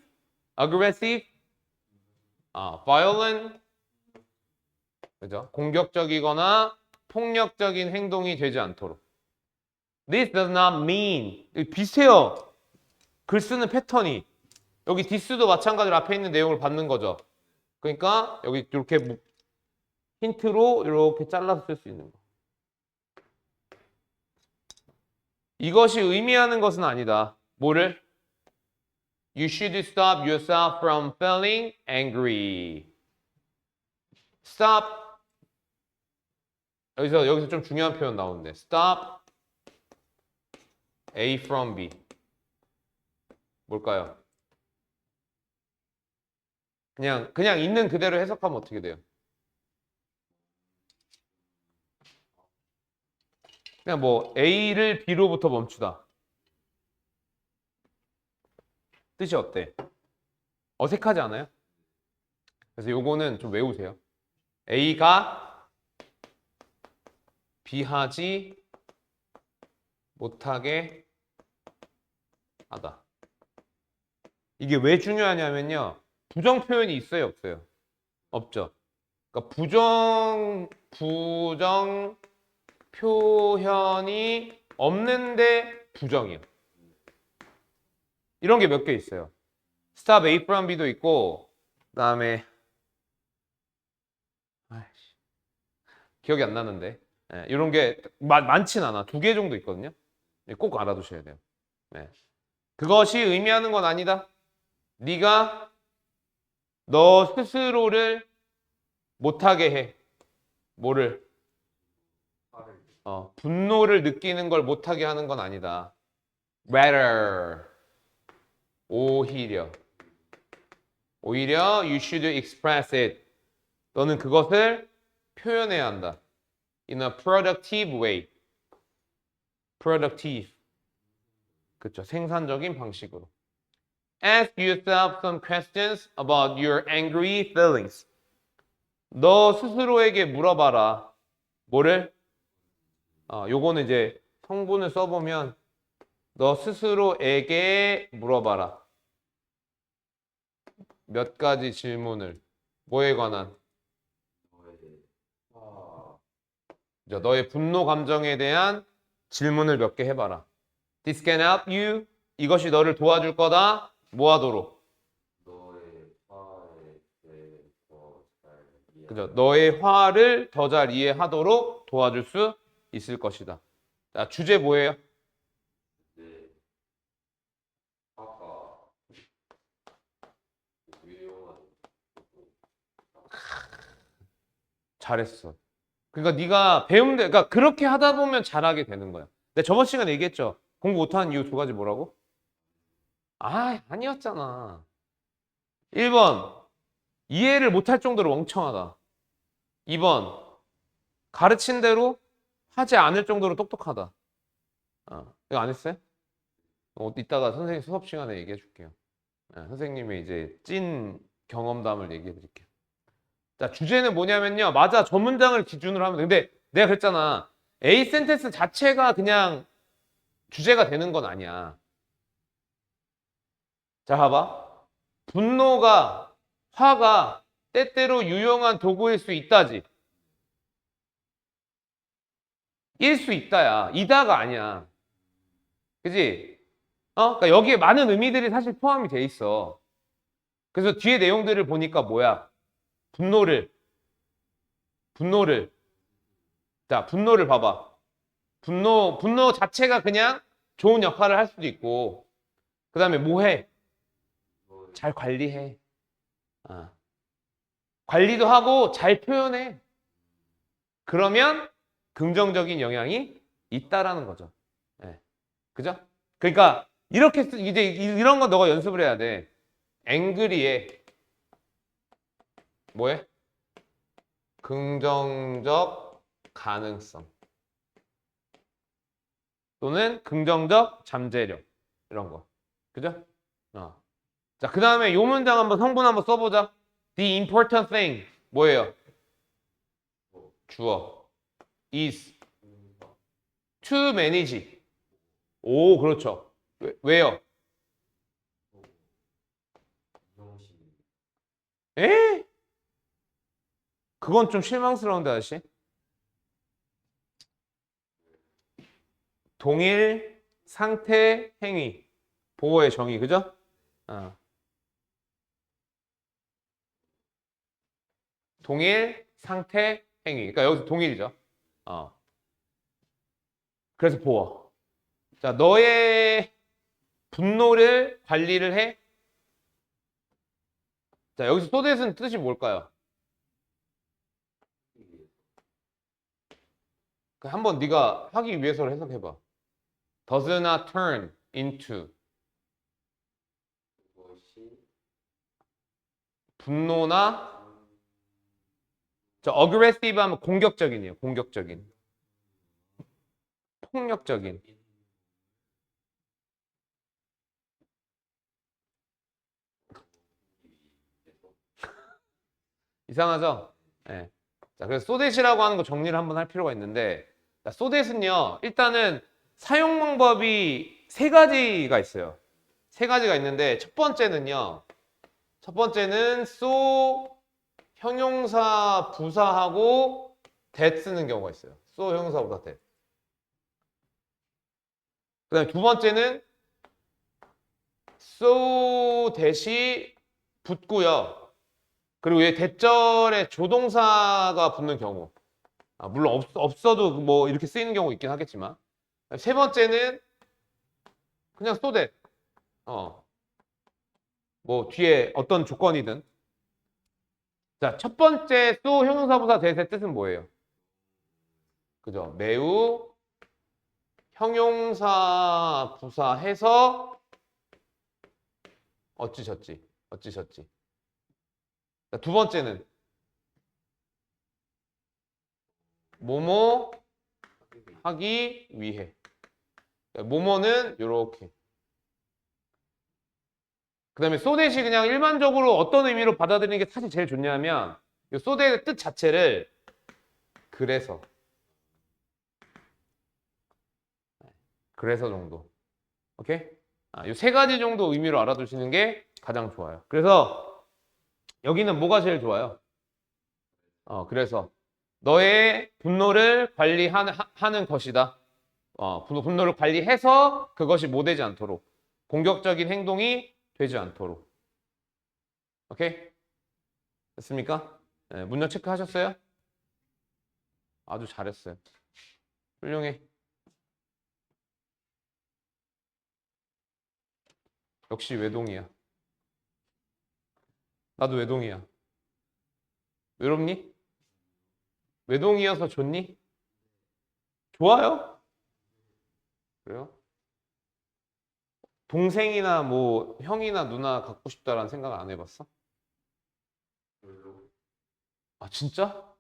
A: aggressive? violent? 그죠? 공격적이거나 폭력적인 행동이 되지 않도록. This does not mean. 비슷해요. 글 쓰는 패턴이. 여기 this도 마찬가지로 앞에 있는 내용을 받는 거죠. 그러니까 여기 이렇게 힌트로 이렇게 잘라서 쓸 수 있는 거. 이것이 의미하는 것은 아니다. 뭐를? You should stop yourself from feeling angry. Stop. 여기서 좀 중요한 표현 나오는데. Stop A from B. 뭘까요? 그냥 있는 그대로 해석하면 어떻게 돼요? 그냥 뭐 A를 B로부터 멈추다. 뜻이 어때? 어색하지 않아요? 그래서 요거는 좀 외우세요. A가 B 하지 못하게 하다. 이게 왜 중요하냐면요. 부정 표현이 있어요, 없어요? 없죠. 그러니까 부정 표현이 없는데 부정이에요. 이런 게 몇 개 있어요. stop A from B도 있고, 그다음에 기억이 안 나는데 이런 게 많진 않아. 2개 정도 있거든요. 꼭 알아두셔야 돼요. 그것이 의미하는 건 아니다. 네가 너 스스로를 못하게 해. 뭐를?
B: 화를
A: 분노를 느끼는 걸 못하게 하는 건 아니다. Rather, 오히려. 오히려 you should express it. 너는 그것을 표현해야 한다. In a productive way. productive. 그렇죠. 생산적인 방식으로. Ask yourself some questions about your angry feelings. 너 스스로에게 물어봐라. 뭐를? 요거는 이제 성분을 써보면 너 스스로에게 물어봐라. 몇 가지 질문을. 뭐에 관한? 너의 분노 감정에 대한 질문을 몇 개 해봐라. This can help you. 이것이 너를 도와줄 거다. 뭐 하도록? 그죠? 너의 화를 더 잘 이해하도록 도와줄 수 있을 것이다. 자, 주제 뭐예요? 잘했어. 그러니까 네가 배우면 돼. 그러니까 그렇게 하다 보면 잘하게 되는 거야. 내가 저번 시간에 얘기했죠. 공부 못하는 이유 두 가지 뭐라고? 아니었잖아. 1번 이해를 못할 정도로 멍청하다. 2번 가르친 대로 하지 않을 정도로 똑똑하다. 이거 안 했어요? 이따가 선생님 수업 시간에 얘기해 줄게요. 선생님의 이제 찐 경험담을 얘기해 드릴게요. 자, 주제는 뭐냐면요. 맞아, 저 문장을 기준으로 하면 돼. 근데 내가 그랬잖아. A 센텐스 자체가 그냥 주제가 되는 건 아니야. 자, 봐봐. 분노가, 화가 때때로 유용한 도구일 수 있다지. 일 수 있다야. 이다가 아니야. 그지? 그러니까 여기에 많은 의미들이 사실 포함이 돼 있어. 그래서 뒤에 내용들을 보니까 뭐야? 분노를. 자, 분노를 봐봐. 분노 자체가 그냥 좋은 역할을 할 수도 있고, 그 다음에 뭐 해? 잘 관리해. 관리도 하고 잘 표현해. 그러면 긍정적인 영향이 있다라는 거죠. 네. 그죠? 그러니까 이렇게 이제 이런 거 너가 연습을 해야 돼. 앵그리에 뭐해? 긍정적 가능성 또는 긍정적 잠재력 이런 거. 그죠? 자, 그 다음에 요 문장 한번 성분 한번 써보자. The important thing 뭐예요? 주어 is to manage. 오, 그렇죠. 왜요? 에? 그건 좀 실망스러운데, 아저씨. 동일 상태 행위 보호의 정의, 그죠? 동일 상태 행위. 그러니까 여기서 동일이죠. 그래서 보호. 자, 너의 분노를 관리를 해. 자, 여기서 소댓은 뜻이 뭘까요? 한번 네가 하기 위해서를 해석해봐. Does not turn into. 분노나 aggressive 하면 공격적인이에요. 공격적인. 폭력적인. 이상하죠? 네. 자, 그래서 소댓이라고 하는 거 정리를 한번 할 필요가 있는데, 소댓은요, 일단은 사용 방법이 세 가지가 있어요. 세 가지가 있는데, 첫 번째는 so 형용사 부사하고 that 쓰는 경우가 있어요. so 형용사 부사 that. 그 다음에 두 번째는 so that이 붙고요. 그리고 얘 대절에 조동사가 붙는 경우. 물론 없어도 뭐 이렇게 쓰이는 경우 있긴 하겠지만. 세 번째는 그냥 so that. 뭐 뒤에 어떤 조건이든. 자, 첫 번째 so 형용사부사 that의 뜻은 뭐예요? 그죠? 매우 형용사 부사해서 어찌저찌. 자, 두 번째는 뭐뭐 하기 위해. 뭐뭐는 요렇게. 그 다음에 so that이 그냥 일반적으로 어떤 의미로 받아들이는 게 사실 제일 좋냐면 이 so that의 뜻 자체를 그래서 정도. 오케이? 이 세 가지 정도 의미로 알아두시는 게 가장 좋아요. 그래서 여기는 뭐가 제일 좋아요? 그래서 너의 분노를 관리하는 것이다. 분노를 관리해서 그것이 뭐 되지 않도록 공격적인 행동이 되지 않도록. 오케이? 됐습니까? 네, 문장 체크하셨어요? 아주 잘했어요. 훌륭해. 역시 외동이야. 나도 외동이야. 외롭니? 외동이어서 좋니? 좋아요? 그래요? 동생이나 뭐 형이나 누나 갖고 싶다라는 생각 안 해봤어?
B: 별로.
A: 아 진짜?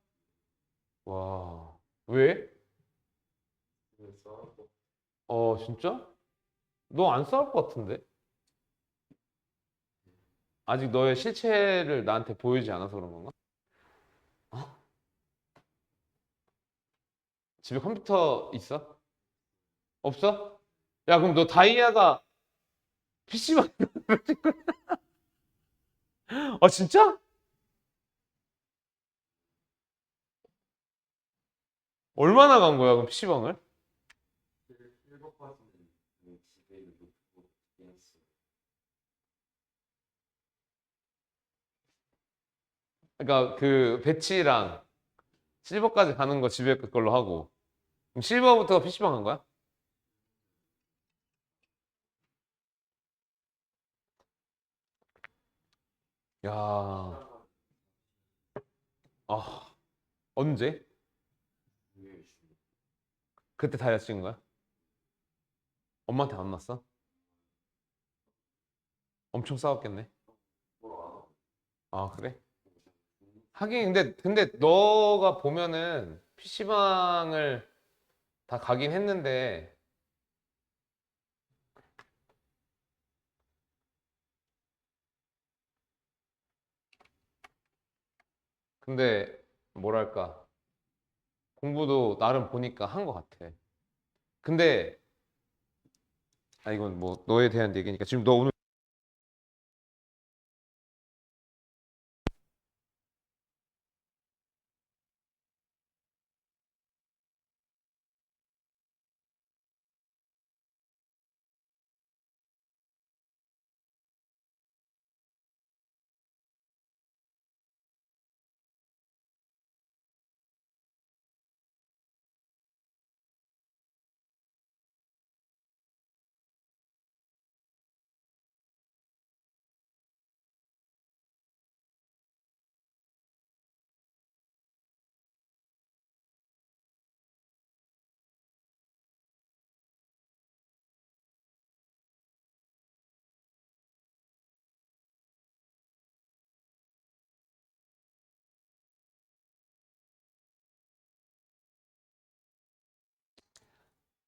A: 와 왜?
B: 그래서
A: 진짜? 너 안 싸울 것 같은데? 아직 너의 실체를 나한테 보이지 않아서 그런 건가? 어? 집에 컴퓨터 있어? 없어? 야 그럼 너 다이아가 PC방 아 진짜? 얼마나 간 거야 그럼 PC방을?
B: 실버까지는 집에 있는 노트북 댄스.
A: 그러니까 그 배치랑 실버까지 가는 거 집에 걸로 하고 그럼 실버부터 PC방 간 거야? 야, 아, 언제?
B: 위에 주
A: 그때 다이아 찍은 거야? 엄마한테 안 났어? 엄청 싸웠겠네.
B: 뭐라
A: 아, 그래? 하긴 근데 너가 보면은 PC방을 다 가긴 했는데 근데 뭐랄까 공부도 나름 보니까 한 것 같아. 근데 이건 뭐 너에 대한 얘기니까 지금 너 오늘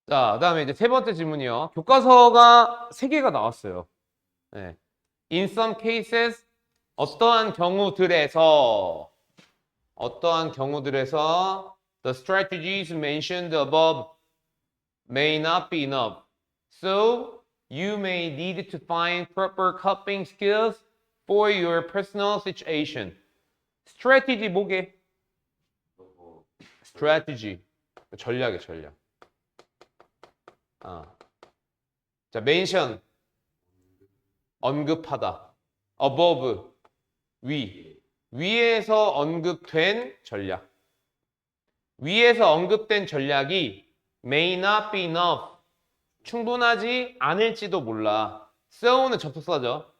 A: 자, 그다음에 이제 세 번째 질문이요. 교과서가 세 개가 나왔어요. 네. In some cases 어떠한 경우들에서 the strategies mentioned above may not be enough. So you may need to find proper coping skills for your personal situation. strategy 뭐게?
B: 뭐
A: strategy. 전략이야, 전략. 자, mention 언급하다. above 위에서 언급된 전략. 위에서 언급된 전략이 may not be enough. 충분하지 않을지도 몰라. so는 접속사죠.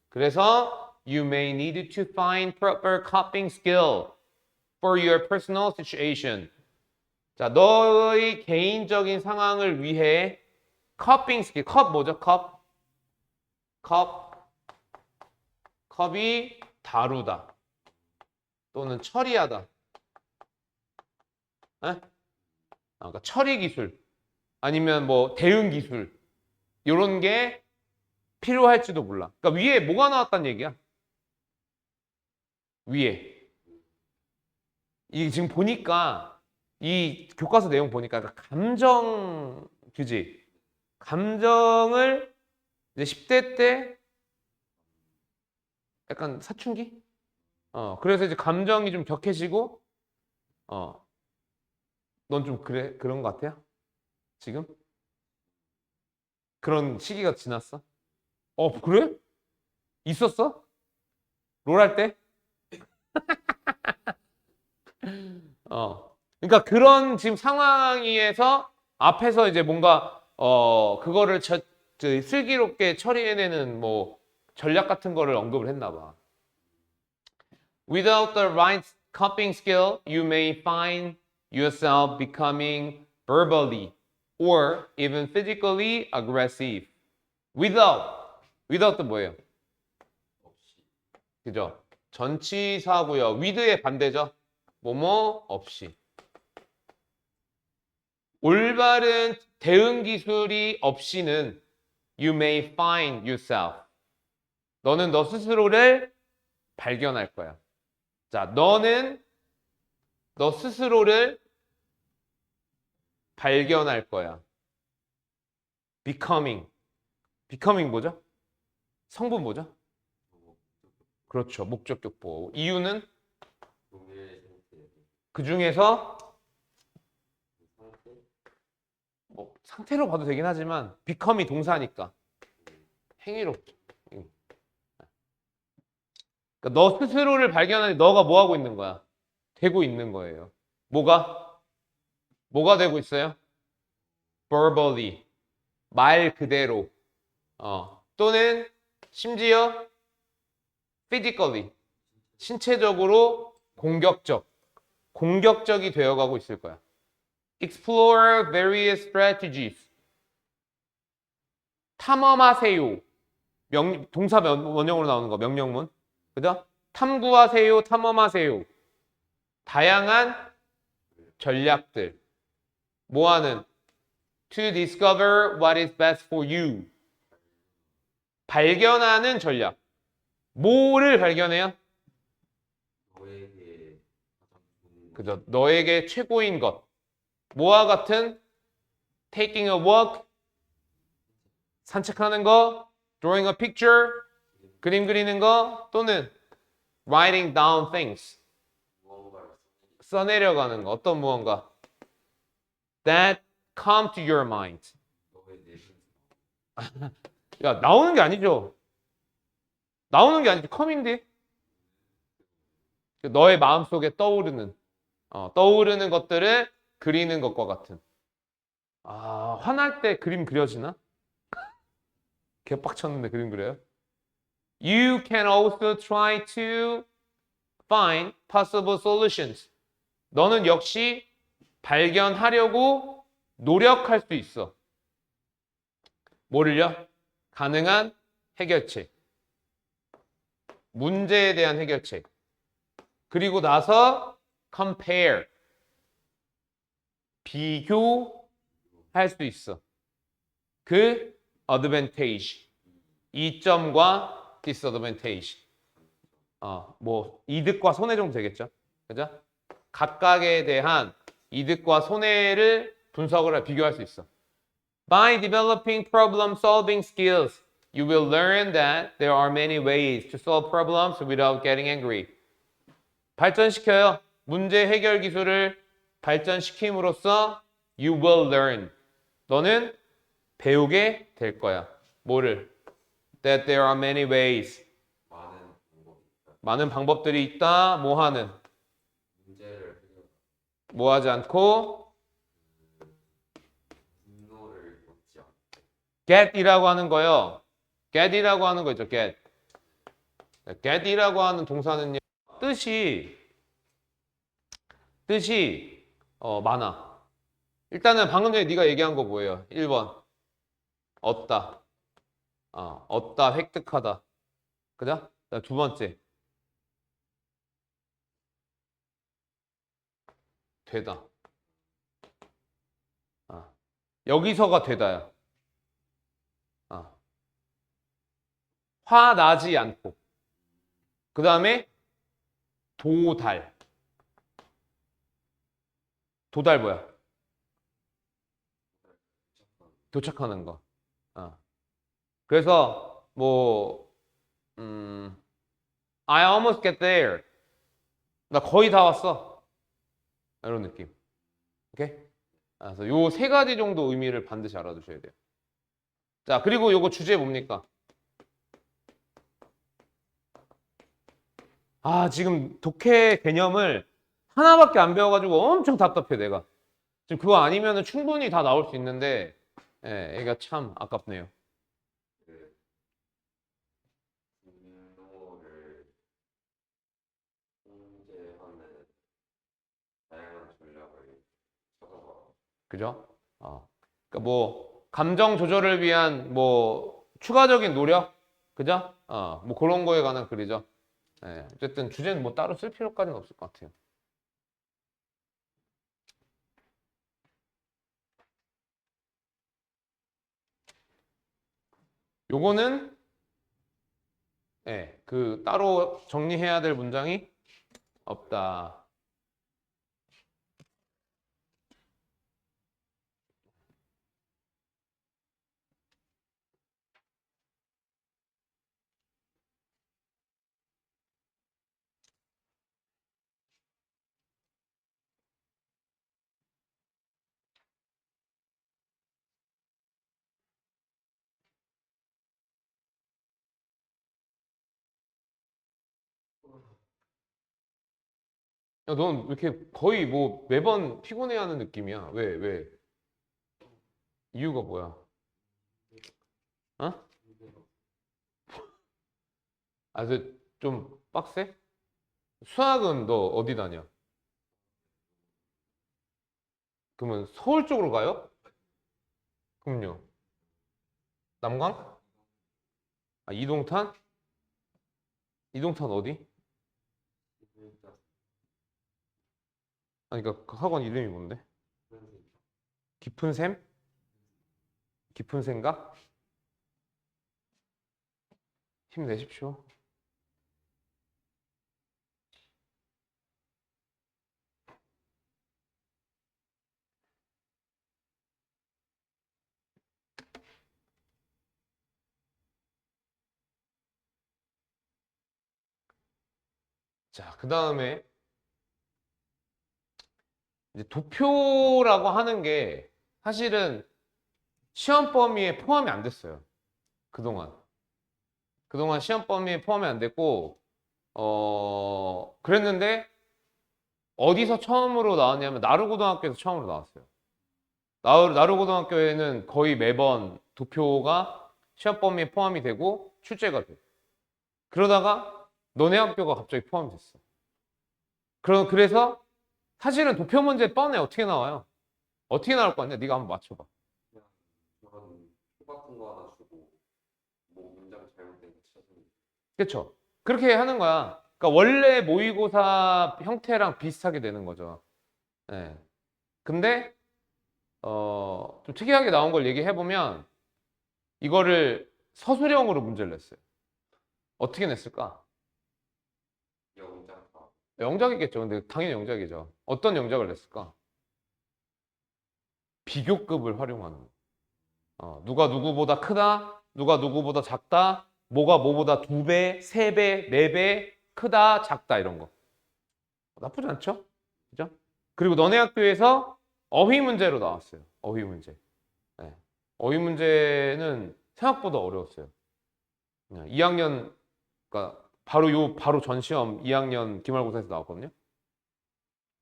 A: 그래서 you may need to find proper coping skill for your personal situation. 자, 너의 개인적인 상황을 위해 coping skill. 컵 뭐죠? 컵이 다루다. 또는 처리하다. 에? 그러니까 처리 기술 아니면 뭐 대응 기술 이런 게 필요할지도 몰라. 그러니까 위에 뭐가 나왔단 얘기야? 위에 이 지금 보니까 이 교과서 내용 보니까 약간 감정 규제, 감정을 이제 10대 때 약간 사춘기? 그래서 이제 감정이 좀 격해지고, 넌 좀 그래 그런 것 같아요? 지금 그런 시기가 지났어? 그래? 있었어? 롤 할 때? 그러니까 그런 지금 상황에서 앞에서 이제 뭔가 그거를 슬기롭게 처리해내는 뭐 전략 같은 거를 언급을 했나 봐. Without the right coping skill, you may find yourself becoming verbally or even physically aggressive. without 뭐예요?
B: 없이
A: 그죠? 전치사고요. with의 반대죠. 뭐뭐 없이. 올바른 대응 기술이 없이는 you may find yourself. 너는 너 스스로를 발견할 거야. 자, 너는 너 스스로를 발견할 거야. becoming. becoming 뭐죠? 성분 뭐죠? 그렇죠. 목적격보. 이유는
B: 동일 상태
A: 그 중에서
B: 상태
A: 뭐 상태로 봐도 되긴 하지만 become이 동사니까 행위로. 그러니까 너 스스로를 발견하니 너가 뭐 하고 있는 거야? 되고 있는 거예요. 뭐가? 뭐가 되고 있어요? verbally. 말 그대로. 또는 심지어 physically. 신체적으로 공격적이 되어가고 있을 거야. Explore various strategies. 탐험하세요. 동사 원형으로 나오는 거, 명령문. 그죠? 탐구하세요, 탐험하세요. 다양한 전략들. 뭐하는? To discover what is best for you. 발견하는 전략. 뭐를 발견해요?
B: 너에게 가장 좋은
A: 그죠? 너에게 최고인 것. 뭐와 같은? Taking a walk. 산책하는 거. Drawing a picture. 그림 그리는 거. 또는 writing down things.
B: 무언가를
A: 써내려가는 거. 어떤 무언가. That come to your mind.
B: 너의 내신
A: 야, 나오는 게 아니죠. 나오는 게 아니죠. come인데. 너의 마음속에 떠오르는 것들을 그리는 것과 같은. 화날 때 그림 그려지나? 개빡쳤는데 그림 그려요? You can also try to find possible solutions. 너는 역시 발견하려고 노력할 수 있어. 뭐를요? 가능한 해결책. 문제에 대한 해결책. 그리고 나서 compare. 비교할 수 있어. 그 advantage. 이점과 disadvantage. 뭐 이득과 손해 정도 되겠죠. 그죠? 각각에 대한 이득과 손해를 비교할 수 있어. By developing problem solving skills, you will learn that there are many ways to solve problems without getting angry. 발전시켜요. 문제 해결 기술을 발전시킴으로써 you will learn. 너는 배우게 될 거야. 뭐를? That there are many ways.
B: 많은 방법이 있다.
A: 많은 방법들이 있다. 뭐 하는?
B: 문제를 해결
A: 뭐 하지 않고
B: 분노를 얻지 않고
A: get이라고 하는 거요. get이라고 하는 거 있죠. get. get이라고 하는 동사는요. 뜻이 많아. 일단은 방금 전에 네가 얘기한 거 뭐예요? 1번. 얻다. 얻다, 획득하다. 그죠? 두 번째. 되다. 여기서가 되다야. 화나지 않고. 그 다음에 도달. 도달 뭐야? 도착하는 거. 그래서 뭐 I almost get there. 나 거의 다 왔어. 이런 느낌. 오케이? 그래서 요 세 가지 정도 의미를 반드시 알아두셔야 돼요. 자, 그리고 요거 주제 뭡니까? 지금 독해 개념을 하나밖에 안 배워가지고 엄청 답답해, 내가. 지금 그거 아니면은 충분히 다 나올 수 있는데, 예, 얘가 참 아깝네요.
B: 그 분노를 통제하는 다양한 전략을 찾아봐.
A: 그죠? 그러니까 뭐, 감정 조절을 위한 뭐, 추가적인 노력? 그죠? 뭐 그런 거에 관한 글이죠. 예, 어쨌든 주제는 뭐 따로 쓸 필요까지는 없을 것 같아요. 요거는 예, 그 따로 정리해야 될 문장이 없다. 야, 넌 왜 이렇게 거의 뭐 매번 피곤해하는 느낌이야? 왜? 이유가 뭐야? 어? 좀 빡세? 수학은 너 어디 다녀? 그러면 서울 쪽으로 가요? 그럼요. 남강? 이동탄? 이동탄 어디? 그러니까 그 학원 이름이 뭔데? 깊은 샘? 깊은 생각? 힘내십시오. 자, 그 다음에 이제 도표라고 하는 게 사실은 시험 범위에 포함이 안 됐어요. 그동안. 그동안 시험 범위에 포함이 안 됐고, 그랬는데 어디서 처음으로 나왔냐면 나루고등학교에서 처음으로 나왔어요. 나루고등학교에는 거의 매번 도표가 시험 범위에 포함이 되고 출제가 돼. 그러다가 너네 학교가 갑자기 포함이 됐어. 그래서 사실은 도표 문제 뻔해. 어떻게 나와요? 어떻게 나올 거 아니야? 네가 한번 맞춰봐.
B: 그냥 그런 표 같은 거 하나 주고 뭐 문장 잘못된 거 찾으면
A: 그렇죠? 그렇게 하는 거야. 그러니까 원래 모의고사 형태랑 비슷하게 되는 거죠. 네. 근데 좀 특이하게 나온 걸 얘기해 보면 이거를 서술형으로 문제를 냈어요. 어떻게 냈을까?
B: 영작과
A: 영작이겠죠. 근데 당연히 영작이죠. 어떤 영작을 냈을까? 비교급을 활용하는 거. 누가 누구보다 크다, 누가 누구보다 작다, 뭐가 뭐보다 2배, 3배, 4배 크다, 작다 이런 거. 나쁘지 않죠? 그죠? 그리고 너네 학교에서 어휘 문제로 나왔어요. 어휘 문제. 네. 어휘 문제는 생각보다 어려웠어요. 2학년, 그러니까 바로 전 시험 2학년 기말고사에서 나왔거든요.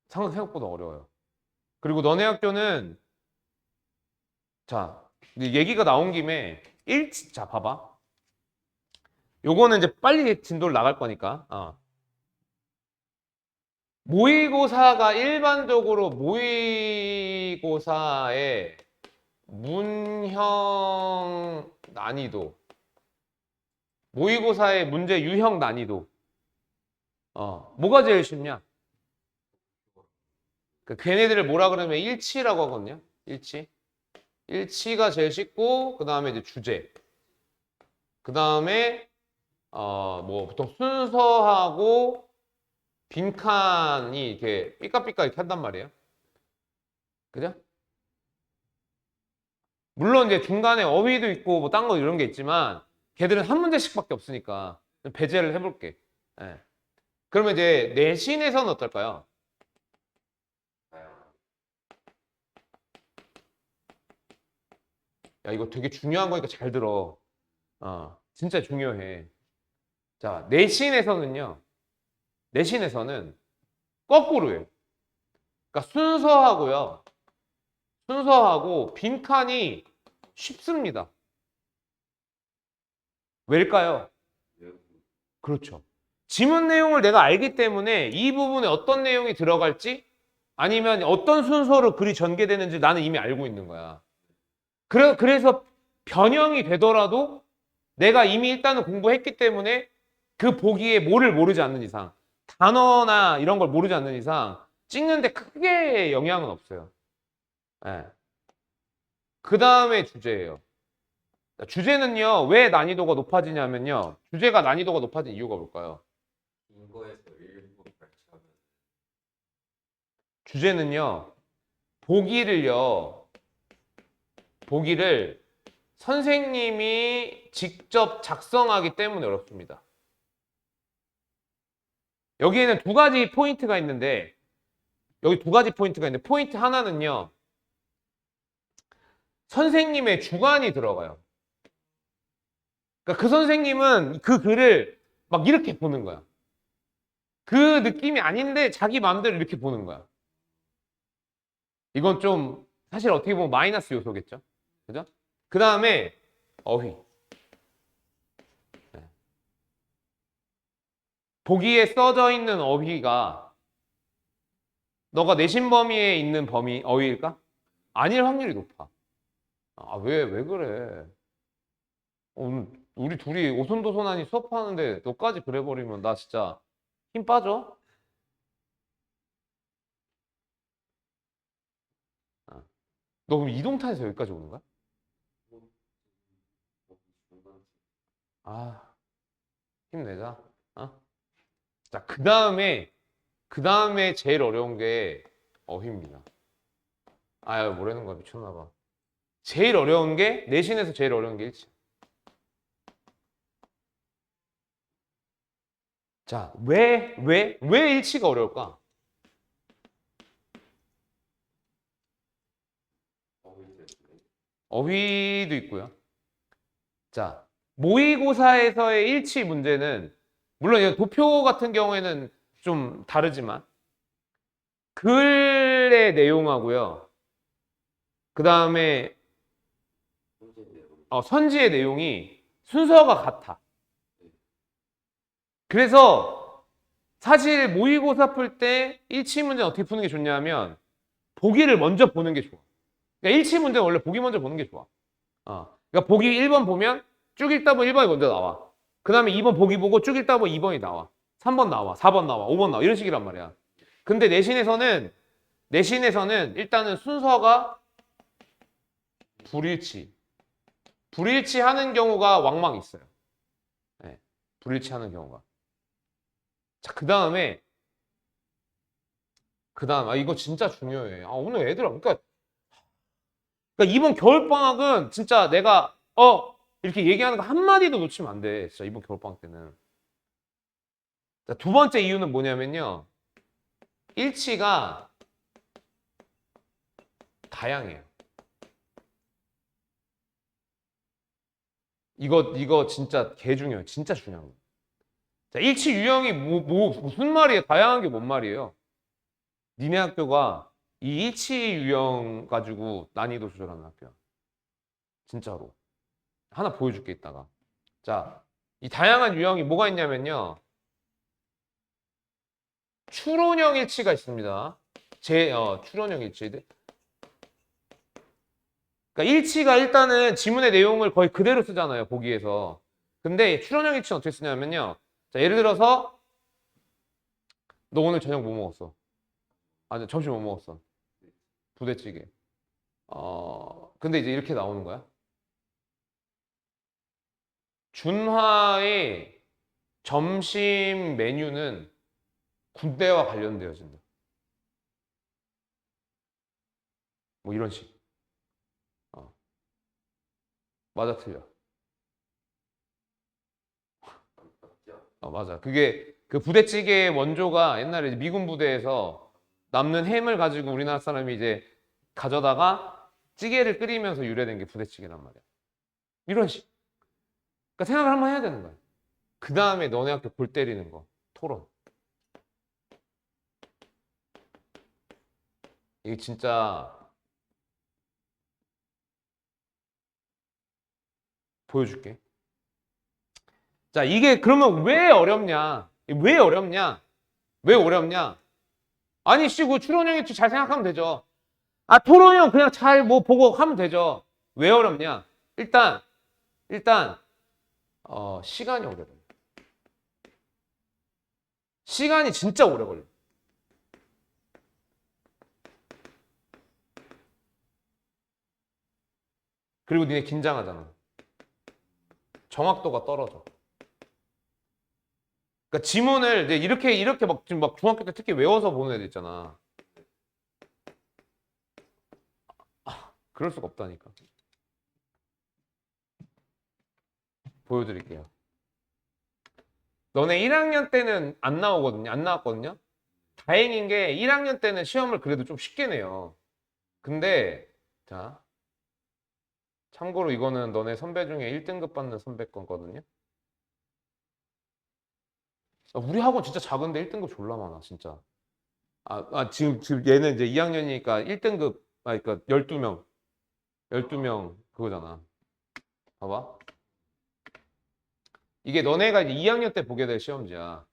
A: 생각보다 어려워요. 그리고 너네 학교는 자, 얘기가 나온 김에 자, 봐봐. 요거는 이제 빨리 진도를 나갈 거니까. 모의고사가 일반적으로 모의고사의 문형 난이도, 모의고사의 문제 유형 난이도, 뭐가 제일 쉽냐? 그 걔네들을 뭐라 그러면 일치라고 하거든요. 일치. 일치가 제일 쉽고 그 다음에 이제 주제. 그 다음에 뭐 보통 순서하고 빈칸이 이렇게 삐까삐까 이렇게 한단 말이에요. 그죠? 물론 이제 중간에 어휘도 있고 뭐 딴 거 이런 게 있지만 걔들은 한 문제씩밖에 없으니까 배제를 해볼게. 예. 그러면 이제 내신에서는 어떨까요?
B: 다양한.
A: 야, 이거 되게 중요한 거니까 잘 들어. 진짜 중요해. 자, 내신에서는요. 내신에서는 거꾸로예요. 그러니까 순서하고요. 순서하고 빈칸이 쉽습니다. 왜일까요?
B: 외우고.
A: 그렇죠. 지문 내용을 내가 알기 때문에 이 부분에 어떤 내용이 들어갈지 아니면 어떤 순서로 글이 전개되는지 나는 이미 알고 있는 거야. 그래서 변형이 되더라도 내가 이미 일단은 공부했기 때문에 그 보기에 뭐를 모르지 않는 이상, 단어나 이런 걸 모르지 않는 이상 찍는데 크게 영향은 없어요. 예. 그 다음에 주제예요. 자, 주제는요, 왜 난이도가 높아지냐면요. 주제가 난이도가 높아진 이유가 뭘까요?
B: 긴 거에서 일부 발췌하면
A: 주제는요, 보기를 선생님이 직접 작성하기 때문에 어렵습니다. 여기에는 두 가지 포인트가 있는데, 포인트 하나는요, 선생님의 주관이 들어가요. 그러니까 그 선생님은 그 글을 막 이렇게 보는 거야. 그 느낌이 아닌데 자기 마음대로 이렇게 보는 거야. 이건 좀 사실 어떻게 보면 마이너스 요소겠죠. 그죠? 그 다음에 어휘. 네. 보기에 써져 있는 어휘가 너가 내신 범위에 있는 어휘일까? 아닐 확률이 높아. 왜 그래? 오늘 우리 둘이 오손도손하니 수업하는데 너까지 그래버리면 나 진짜 힘 빠져? 너 그럼 이동탄에서 여기까지 오는 거야?
B: 중간.
A: 힘내자. 자, 그 다음에 제일 어려운 게 어휘입니다. 뭐라는 거야, 미쳤나 봐. 제일 어려운 게, 내신에서 제일 어려운 게 일치. 자, 왜 일치가 어려울까? 어휘도 있고요. 자, 모의고사에서의 일치 문제는, 물론 이거 도표 같은 경우에는 좀 다르지만, 글의 내용하고요. 그 다음에 선지의 내용이 순서가 같아. 그래서 사실 모의고사 풀 때 일치 문제는 어떻게 푸는 게 좋냐면 보기를 먼저 보는 게 좋아. 그러니까 일치 문제는 원래 보기 먼저 보는 게 좋아. 그러니까 보기 1번 보면 쭉 읽다 보면 1번이 먼저 나와. 그 다음에 2번 보기 보고 쭉 읽다 보면 2번이 나와. 3번 나와. 4번 나와. 5번 나와. 이런 식이란 말이야. 근데 내신에서는 일단은 순서가 불일치하는 경우가 왕왕 있어요. 네, 불일치하는 경우가. 자, 그 다음, 이거 진짜 중요해. 오늘 그러니까 이번 겨울방학은 진짜 내가, 이렇게 얘기하는 거 한마디도 놓치면 안 돼. 진짜 이번 겨울방학 때는. 자, 두 번째 이유는 뭐냐면요. 일치가 다양해요. 이거 진짜 개 중요해요. 진짜 중요한 거. 자, 일치 유형이 무슨 말이에요? 다양한 게 뭔 말이에요? 니네 학교가 이 일치 유형 가지고 난이도 조절하는 학교야. 진짜로. 하나 보여줄게, 이따가. 자, 이 다양한 유형이 뭐가 있냐면요. 추론형 일치가 있습니다. 추론형 일치. 그러니까 일치가 일단은 지문의 내용을 거의 그대로 쓰잖아요, 보기에서. 근데 추론형 일치는 어떻게 쓰냐면요. 자, 예를 들어서 너 오늘 저녁 뭐 먹었어? 아, 점심 뭐 먹었어? 부대찌개. 근데 이제 이렇게 나오는 거야. 준화의 점심 메뉴는 군대와 관련되어진다. 뭐 이런 식. 어, 맞아, 틀려. 맞아. 그게 그 부대찌개의 원조가 옛날에 이제 미군 부대에서 남는 햄을 가지고 우리나라 사람이 이제 가져다가 찌개를 끓이면서 유래된 게 부대찌개란 말이야. 이런 식. 그러니까 생각을 한번 해야 되는 거야. 그 다음에 너네 학교 골 때리는 거. 토론. 이게 진짜 보여줄게. 자, 이게 그러면 왜 어렵냐? 왜 어렵냐? 왜 어렵냐? 아니, 씨, 그 추론형이 잘 생각하면 되죠. 아, 토론형 그냥 잘 뭐 보고 하면 되죠. 왜 어렵냐? 일단, 시간이 오래 걸려. 시간이 진짜 오래 걸려. 그리고 니네 긴장하잖아. 정확도가 떨어져. 그러니까 지문을 이제 이렇게 막 지금 막 중학교 때 특히 외워서 보는 애들 있잖아. 그럴 수가 없다니까. 보여드릴게요. 너네 1학년 때는 안 나오거든요. 안 나왔거든요. 다행인 게 1학년 때는 시험을 그래도 좀 쉽게 내요. 근데 자, 참고로 이거는 너네 선배 중에 1등급 받는 선배 거거든요. 우리 학원 진짜 작은데 1등급 졸라 많아, 진짜. 지금 얘는 이제 2학년이니까 1등급, 그러니까 12명. 12명 그거잖아. 봐봐. 이게 너네가 이제 2학년 때 보게 될 시험지야.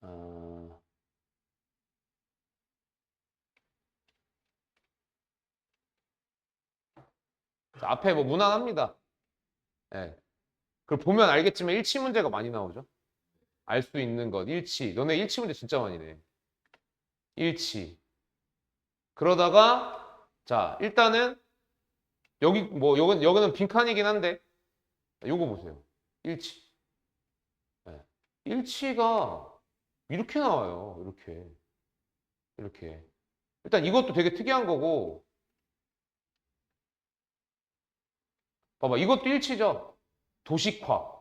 A: 어, 자, 앞에 뭐 무난합니다. 예. 그걸 보면 알겠지만 일치 문제가 많이 나오죠. 알 수 있는 것, 일치. 너네 일치 문제 진짜 많이 내. 일치. 그러다가 자, 일단은 여기 뭐 여기는 빈칸이긴 한데 요거 보세요. 일치. 예. 일치가 이렇게 나와요. 이렇게. 일단 이것도 되게 특이한 거고 봐봐. 이것도 일치죠. 도식화.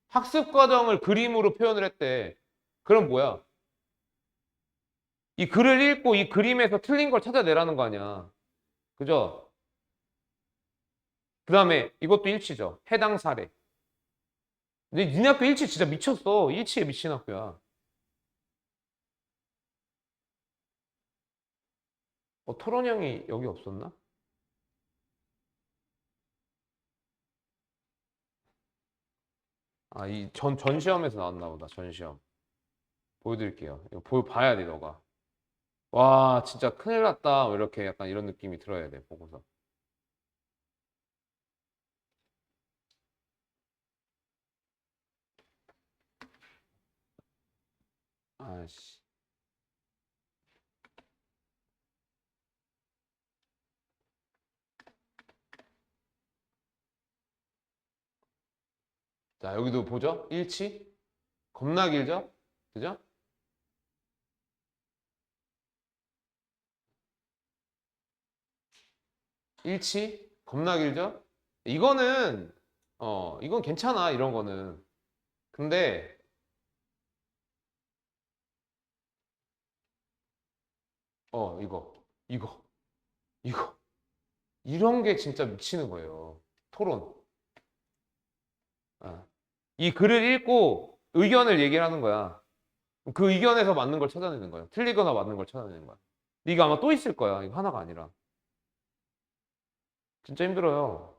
A: 학습 과정을 그림으로 표현을 했대. 그럼 뭐야? 이 글을 읽고 이 그림에서 틀린 걸 찾아내라는 거 아니야. 그죠? 그 다음에 이것도 일치죠. 해당 사례. 근데 니네 학교 일치 진짜 미쳤어. 일치에 미친 학교야. 토론형이 여기 없었나? 전 시험에서 나왔나 보다. 전 시험. 보여드릴게요. 이거 봐야 돼, 너가. 와, 진짜 큰일 났다. 뭐 이렇게 약간 이런 느낌이 들어야 돼, 보고서. 아씨. 자, 여기도 보죠? 일치? 겁나 길죠? 그죠? 일치? 겁나 길죠? 이건 괜찮아, 이런 거는. 근데, 이거, 이거. 이런 게 진짜 미치는 거예요. 토론. 아. 이 글을 읽고 의견을 얘기를 하는 거야. 그 의견에서 맞는 걸 찾아내는 거야. 틀리거나 맞는 걸 찾아내는 거야. 이거 아마 또 있을 거야. 이거 하나가 아니라. 진짜 힘들어요.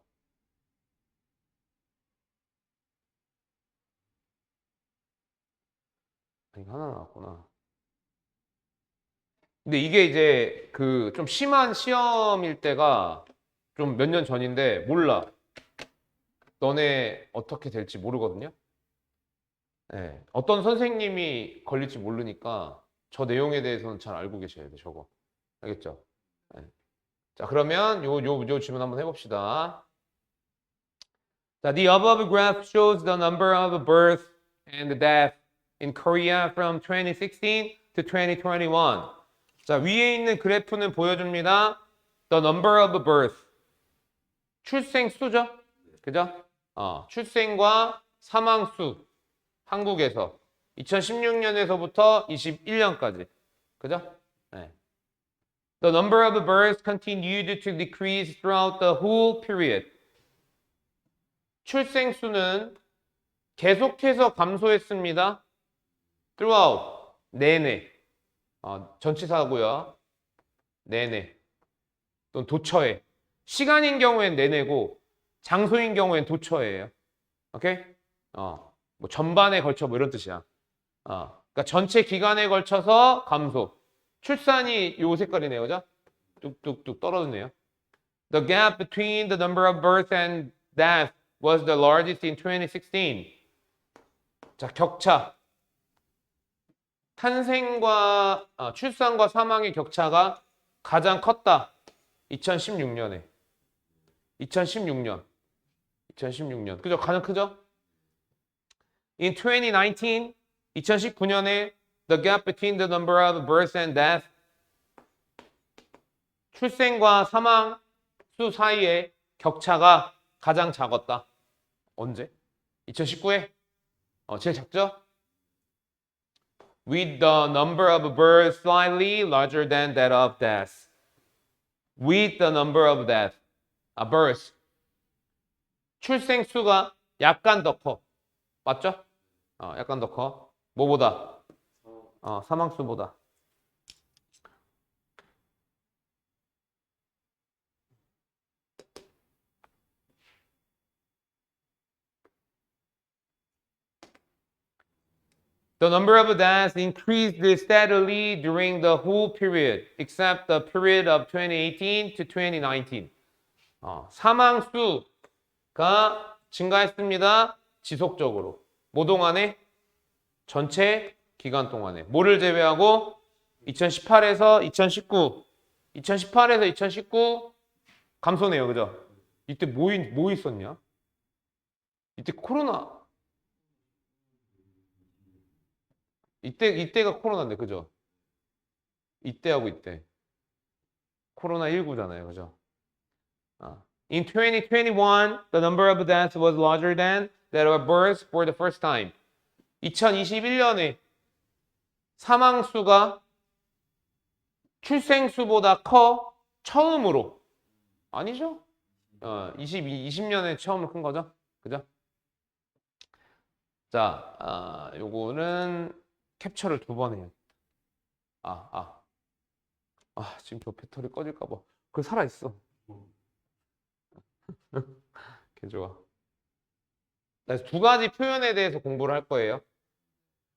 A: 이거 하나 나왔구나. 근데 이게 이제 그 좀 심한 시험일 때가 좀 몇 년 전인데 몰라. 너네 어떻게 될지 모르거든요. 네. 어떤 선생님이 걸릴지 모르니까 저 내용에 대해서는 잘 알고 계셔야 돼, 저거. 알겠죠? 네. 자, 그러면 요 질문 한번 해봅시다. 자, the above graph shows the number of births and death in Korea from 2016 to 2021. 자, 위에 있는 그래프는 보여줍니다. The number of birth. 출생 수죠? 그죠? 출생과 사망 수. 한국에서 2016년에서부터 21년까지. 그죠? 네. The number of births continued to decrease throughout the whole period. 출생 수는 계속해서 감소했습니다. throughout, 내내. 전치사고요. 내내. 또는 도처에. 시간인 경우엔 내내고 장소인 경우엔 도처에요. 오케이? 뭐 전반에 걸쳐 뭐 이런 뜻이야. 그러니까 전체 기간에 걸쳐서 감소. 출산이 요 색깔이네요. 그죠? 뚝뚝뚝 떨어지네요. The gap between the number of births and death was the largest in 2016. 자, 격차. 탄생과 출산과 사망의 격차가 가장 컸다. 2016년에. 2016년. 그죠? 가장 크죠? In 2019, 2019년에 the gap between the number of births and death 출생과 사망 수 사이의 격차가 가장 작았다. 언제? 2019에? 제일 작죠? With the number of births slightly larger than that of deaths. With the number of deaths. births. 출생 수가 약간 더 커. 맞죠? 약간 더 커. 뭐보다? 사망 수보다. The number of deaths increased steadily during the whole period, except the period of 2018 to 2019. 사망 수가 증가했습니다. 지속적으로. 뭐 동안에? 전체 기간 동안에. 뭐를 제외하고? 2018에서 2019. 2018에서 2019 감소네요. 그죠? 이때 뭐 있었냐? 이때 코로나. 이때가 코로나인데, 그죠? 이때하고 이때. 코로나19잖아요. 그죠? In 2021, the number of deaths was larger than that of births for the first time. 2021년에 사망 수가 출생 수보다 커 처음으로. 아니죠? 20년에 처음으로 큰 거죠? 그죠? 자, 요거는 캡처를 2번 해요. 지금 저 배터리 꺼질까 봐. 그거 살아있어. 개 좋아. 2가지 표현에 대해서 공부를 할 거예요.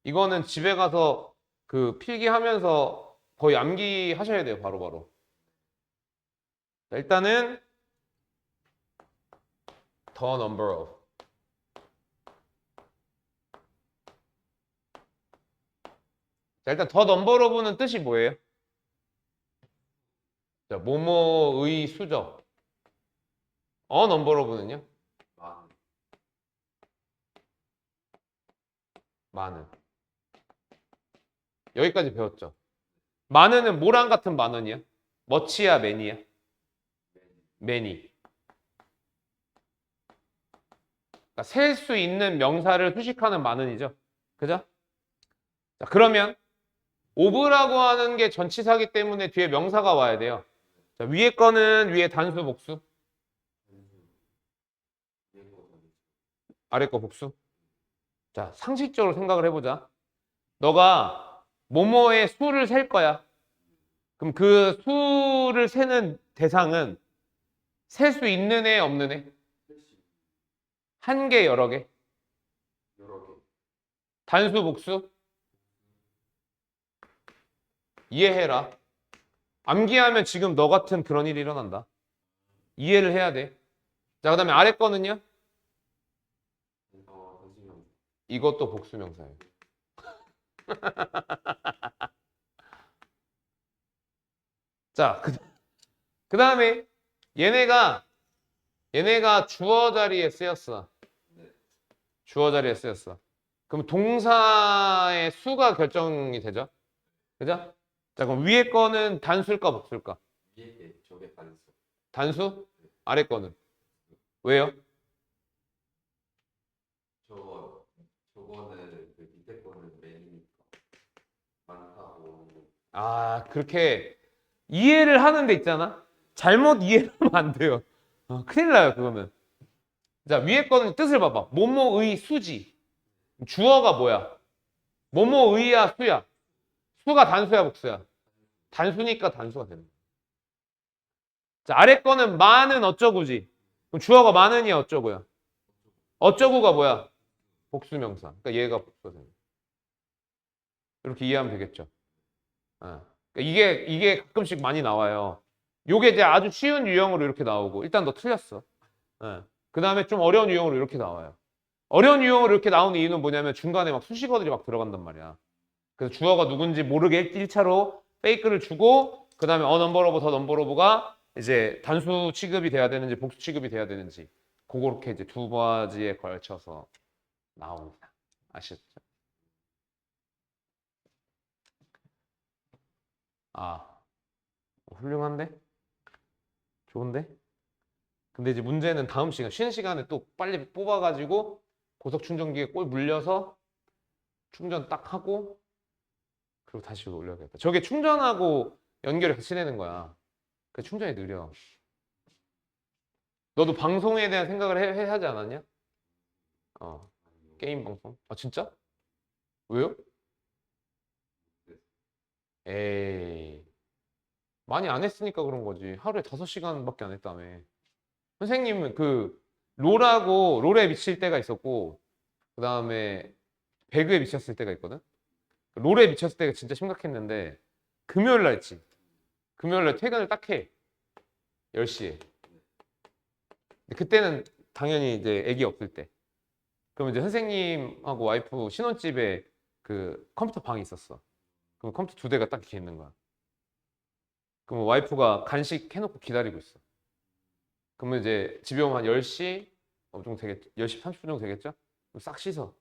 A: 이거는 집에 가서 그 필기하면서 거의 암기하셔야 돼요. 바로바로. 자, 일단은 the number of. 자, 일단 the number of는 뜻이 뭐예요? 자, 뭐뭐의 수죠. number of는요? 많은. 여기까지 배웠죠. 많은은 뭐랑 같은 많은이야? 머치야, 매니야? 매니. 그러니까 셀 수 있는 명사를 수식하는 많은이죠. 그죠? 자, 그러면 오브라고 하는 게 전치사기 때문에 뒤에 명사가 와야 돼요. 자, 위에 거는 위에 단수, 복수? 아래 거 복수? 자, 상식적으로 생각을 해보자. 너가 뭐뭐의 수를 셀 거야. 그럼 그 수를 세는 대상은 셀 수 있는 애, 없는 애? 한 개, 여러 개? 단수, 복수? 이해해라. 암기하면 지금 너 같은 그런 일이 일어난다. 이해를 해야 돼. 자, 그 다음에 아래 거는요? 이것도 복수명사예요. 자, 그 다음에 얘네가 주어 자리에 쓰였어. 주어 자리에 쓰였어. 그럼 동사의 수가 결정이 되죠? 그죠? 자, 그럼 위에 거는 단수일까 복수일까?
B: 위에 게 저게 단수.
A: 단수? 아래 거는? 왜요?
B: 저거는 그 밑에 거는 맨이니까 많다고.
A: 아, 그렇게 이해를 하는 데 있잖아? 잘못 이해를 하면 안 돼요. 큰일 나요, 그거는. 자, 위에 거는 뜻을 봐봐. 뭐뭐의 수지. 주어가 뭐야? 뭐뭐의야, 수야. 수가 단수야, 복수야? 단수니까 단수가 되는 거야. 자, 아래 거는 많은 어쩌구지. 그럼 주어가 많으니 어쩌고야? 어쩌구가 뭐야? 복수명사. 그러니까 얘가 복수가 되는 거야. 이렇게 이해하면 되겠죠. 그러니까 이게 가끔씩 많이 나와요. 요게 이제 아주 쉬운 유형으로 이렇게 나오고 일단 너 틀렸어. 그 다음에 좀 어려운 유형으로 이렇게 나와요. 어려운 유형으로 이렇게 나오는 이유는 뭐냐면 중간에 막 수식어들이 막 들어간단 말이야. 그래서 주어가 누군지 모르게 1차로 페이크를 주고 그 다음에 넘버 오브 더 넘버 오브가 이제 단수 취급이 돼야 되는지 복수 취급이 돼야 되는지 그렇게 이제 두 가지에 걸쳐서 나옵니다. 아시죠? 아, 훌륭한데? 좋은데? 근데 이제 문제는 다음 시간, 쉬는 시간에 또 빨리 뽑아가지고 고속 충전기에 꼴 물려서 충전 딱 하고 그리고 다시 올려야겠다. 저게 충전하고 연결이 같이 되는 거야. 그 충전이 느려. 너도 방송에 대한 생각을 하지 않았냐? 어, 게임 방송. 아, 진짜? 왜요? 에이, 많이 안 했으니까 그런 거지. 하루에 5시간밖에 안 했다며. 선생님은 그 롤에 미칠 때가 있었고 그 다음에 배그에 미쳤을 때가 있거든. 롤에 미쳤을 때가 진짜 심각했는데 금요일 날 했지. 금요일 날 퇴근을 딱 해. 10시에. 그때는 당연히 이제 애기 없을 때. 그럼 이제 선생님하고 와이프 신혼집에 그 컴퓨터 방이 있었어. 그럼 컴퓨터 2대가 딱 이렇게 있는 거야. 그럼 와이프가 간식 해놓고 기다리고 있어. 그러면 이제 집에 오면 한 10시 정도 되겠죠? 10시 30분 정도 되겠죠? 그럼 싹 씻어.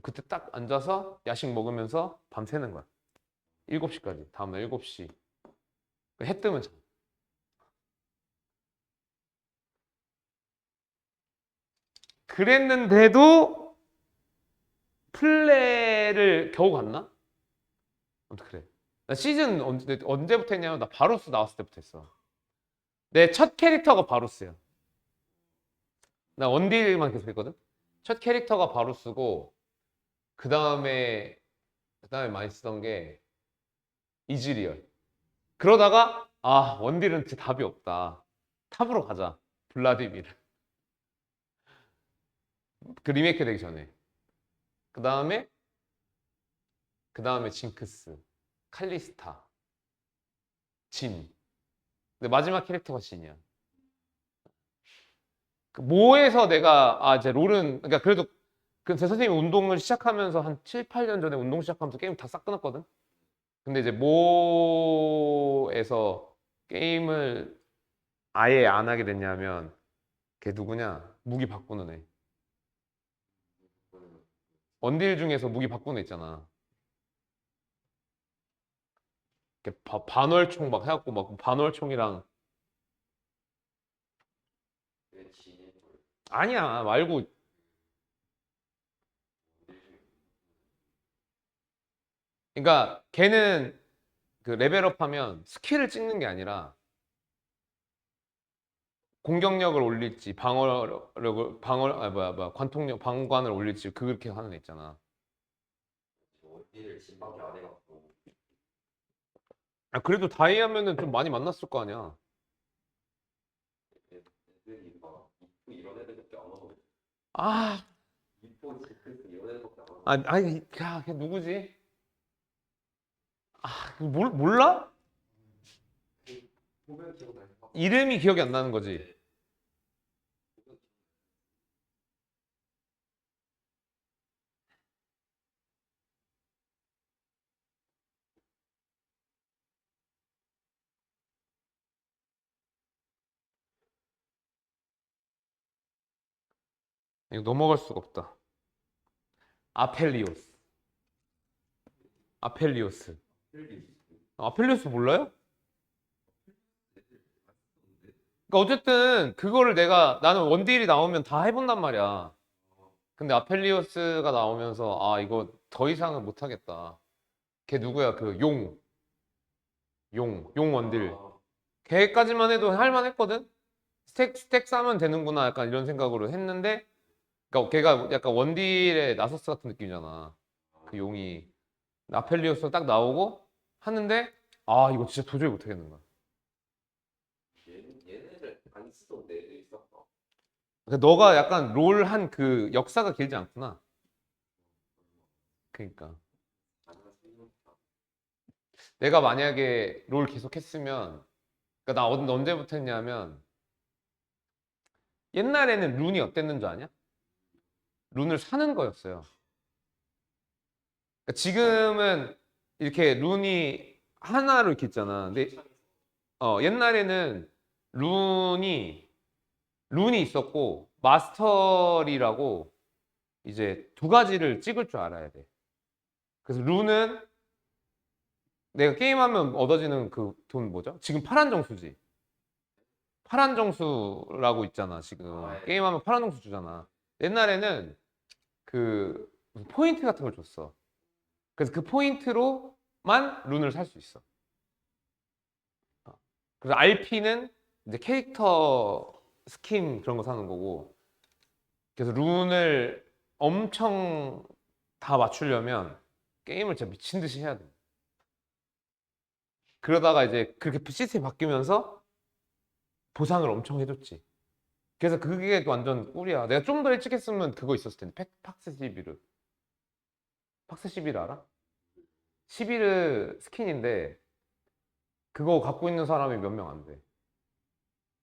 A: 그때 딱 앉아서 야식 먹으면서 밤새는 거야. 7시까지. 다음날 7시. 해 뜨면 자. 그랬는데도 플레를 겨우 갔나? 아무튼 그래. 나 시즌 언제부터 했냐면 나 바루스 나왔을 때부터 했어. 내 첫 캐릭터가 바루스야. 나 원딜만 계속 했거든. 첫 캐릭터가 바루스고 그다음에 많이 쓰던 게 이즈리얼. 그러다가 아 원딜은 진짜 답이 없다. 탑으로 가자. 블라디미르. 그 리메이크 되기 전에. 그다음에 그다음에 징크스, 칼리스타, 진. 근데 마지막 캐릭터가 진이야. 그 뭐에서 내가 이제 롤은 그러니까 그래도 제 선생님이 운동을 시작하면서 한 7, 8년 전에 운동 시작하면서 게임 다 싹 끊었거든. 근데 이제 뭐에서 게임을 아예 안 하게 됐냐면 걔 누구냐? 무기 바꾸는 애. 원딜 중에서 무기 바꾸는 애 있잖아. 이렇게 반월총 막 해갖고 막 반월총이랑
B: 왜 진이
A: 아니야 말고 그러니까 걔는 그 레벨업하면 스킬을 찍는 게 아니라 공격력을 올릴지 방어력을 뭐야 관통력 방관을 올릴지 그렇게 하는 애 있잖아.
B: 어디를 진밖에 안 해갖고
A: 아 그래도 다이 하면은 좀 많이 만났을 거 아니야.
B: 애들이 막 이프 이런 애들밖에 안 하거든.
A: 아,
B: 이프 징크스 이런 애들밖에 안 하거든.
A: 아니 야, 걔 누구지? 몰라?
B: 보면 기억날 것 같아.
A: 이름이 기억이 안 나는 거지. 이거 넘어갈 수가 없다. 아펠리오스. 아펠리오스. 아펠리오스 몰라요? 그러니까 어쨌든 그거를 나는 원딜이 나오면 다 해본단 말이야. 근데 아펠리오스가 나오면서 아 이거 더 이상은 못하겠다. 걔 누구야? 그 용 원딜. 걔까지만 해도 할만했거든. 스택 싸면 되는구나 약간 이런 생각으로 했는데, 그러니까 걔가 약간 원딜의 나서스 같은 느낌이잖아. 그 용이 아펠리오스 딱 나오고 하는데 아 이거 진짜 도저히 못하겠는 거야.
B: 얘네를 안 쓰던 애들 있었다.
A: 그러니까 너가 약간 롤 한 그 역사가 길지 않구나. 그러니까 내가 만약에 롤 계속 했으면, 그러니까 나 언제부터 했냐면 옛날에는 룬이 어땠는 줄 아냐? 룬을 사는 거였어요. 그러니까 지금은 이렇게 룬이 하나로 이렇게 있잖아. 근데 옛날에는 룬이 있었고 마스터리라고 이제 두 가지를 찍을 줄 알아야 돼. 그래서 룬은 내가 게임하면 얻어지는 그 돈 뭐죠? 지금 파란 정수지. 파란 정수라고 있잖아. 지금 게임하면 파란 정수 주잖아. 옛날에는 그 무슨 포인트 같은 걸 줬어. 그래서 그 포인트로만 룬을 살 수 있어. 그래서 RP는 이제 캐릭터 스킨 그런 거 사는 거고. 그래서 룬을 엄청 다 맞추려면 게임을 진짜 미친 듯이 해야 돼. 그러다가 이제 그렇게 시스템이 바뀌면서 보상을 엄청 해줬지. 그래서 그게 완전 꿀이야. 내가 좀 더 일찍 했으면 그거 있었을 텐데. 팍스 11르. 팍스 11 알아? 11르 스킨인데 그거 갖고 있는 사람이 몇 명 안 돼.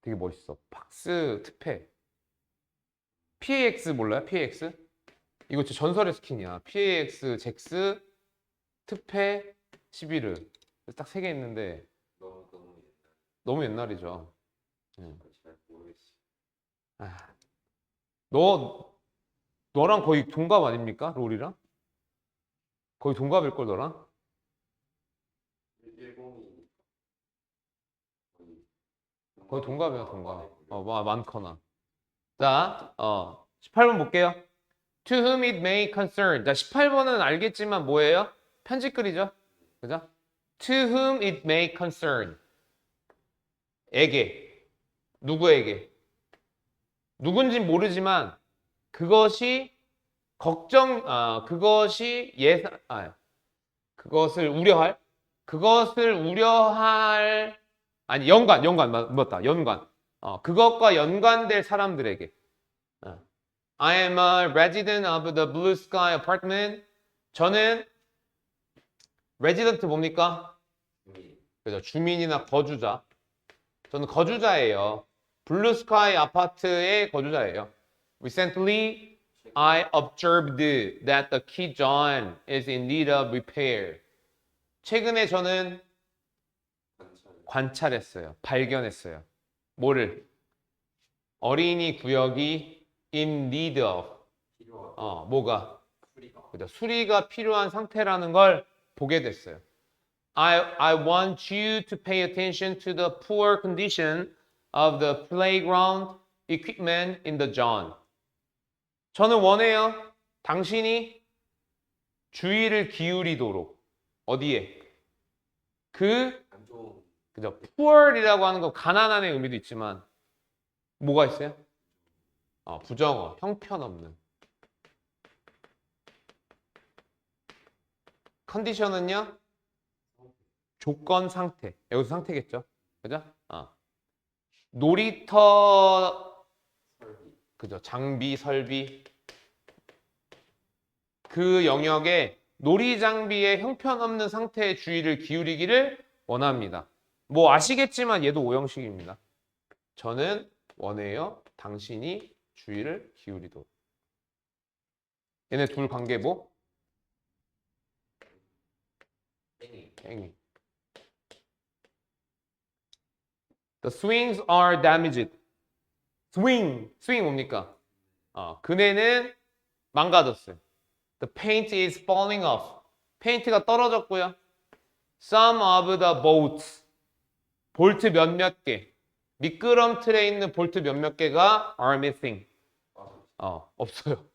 A: 되게 멋있어. 팍스 특패. PAX 몰라요? PAX? 이거 진짜 전설의 스킨이야. PAX, 잭스, 특패, 11르. 딱 세 개 있는데 너무 옛날이죠. 응.
B: 잘 모르겠어.
A: 아, 너랑 거의 동갑 아닙니까? 롤이랑? 거의 동갑일걸 너랑?
B: 10이
A: 거의 동갑이야 동갑. 많거나. 자, 18번 볼게요. To whom it may concern. 자, 18번은 알겠지만 뭐예요? 편집글이죠. 그죠? To whom it may concern. 에게. 누구에게. 누군진 모르지만 그것이 그것을 우려할, 아니, 맞다. 연관. 그것과 연관될 사람들에게. I am a resident of the Blue Sky apartment. 저는 resident 뭡니까? 그죠. 주민이나 거주자. 저는 거주자예요. 블루 스카이 아파트의 거주자예요. Recently, I observed that the key John is in need of repair. 최근에 저는 관찰했어요. 발견했어요. 뭐를? 어린이 구역이 in need of. 뭐가? 그죠? 수리가 필요한 상태라는 걸 보게 됐어요. I want you to pay attention to the poor condition of the playground equipment in the John. 저는 원해요. 당신이 주의를 기울이도록. 어디에? 그죠? poor이라고 하는 거 가난한의 의미도 있지만 뭐가 있어요? 부정어, 형편없는. 컨디션은요? 조건 상태. 여기서 상태겠죠? 그죠? 놀이터, 그죠? 장비, 설비. 그 영역에 놀이 장비의 형편없는 상태에 주의를 기울이기를 원합니다. 뭐 아시겠지만 얘도 오형식입니다. 저는 원해요. 당신이 주의를 기울이도록. 얘네 둘 관계 뭐? 행위. The swings are damaged. swing 뭡니까? 그네는 망가졌어요. The paint is falling off. 페인트가 떨어졌고요. Some of the bolts. 볼트 몇몇 개. 미끄럼틀에 있는 볼트 몇몇 개가 are missing. 없어요.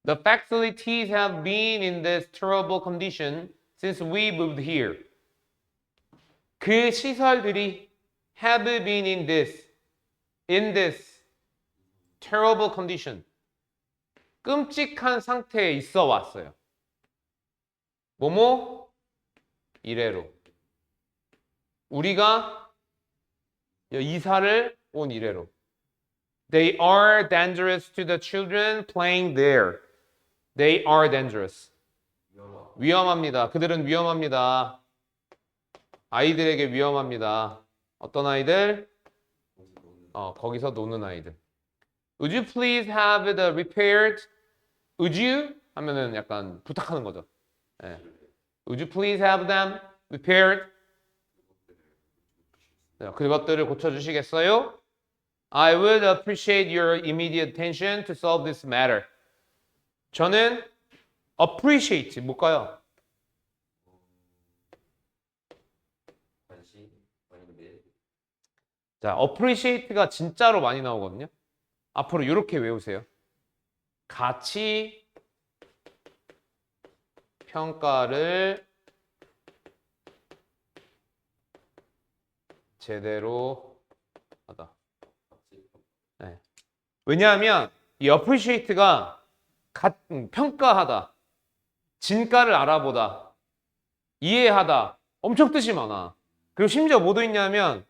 A: The facilities have been in this terrible condition since we moved here. 그 시설들이 have been in this terrible condition. 끔찍한 상태에 있어 왔어요. 뭐뭐? 이래로. 우리가 이사를 온 이래로. They are dangerous to the children playing there. They are dangerous. 위험합니다. 그들은 위험합니다. 아이들에게 위험합니다. 어떤 아이들? 거기서 노는 아이들. Would you please have it repaired? Would you? 하면은 약간 부탁하는 거죠. 네. Would you please have them repaired? 그것들을 고쳐주시겠어요? I would appreciate your immediate attention to solve this matter. 저는 appreciate 뭘까요?
B: 관심 아닌데
A: 자, appreciate가 진짜로 많이 나오거든요. 앞으로 이렇게 외우세요. 가치 평가를 제대로 하다. 네. 왜냐하면 이 appreciate가 평가하다, 진가를 알아보다, 이해하다 엄청 뜻이 많아. 그리고 심지어 뭐도 있냐면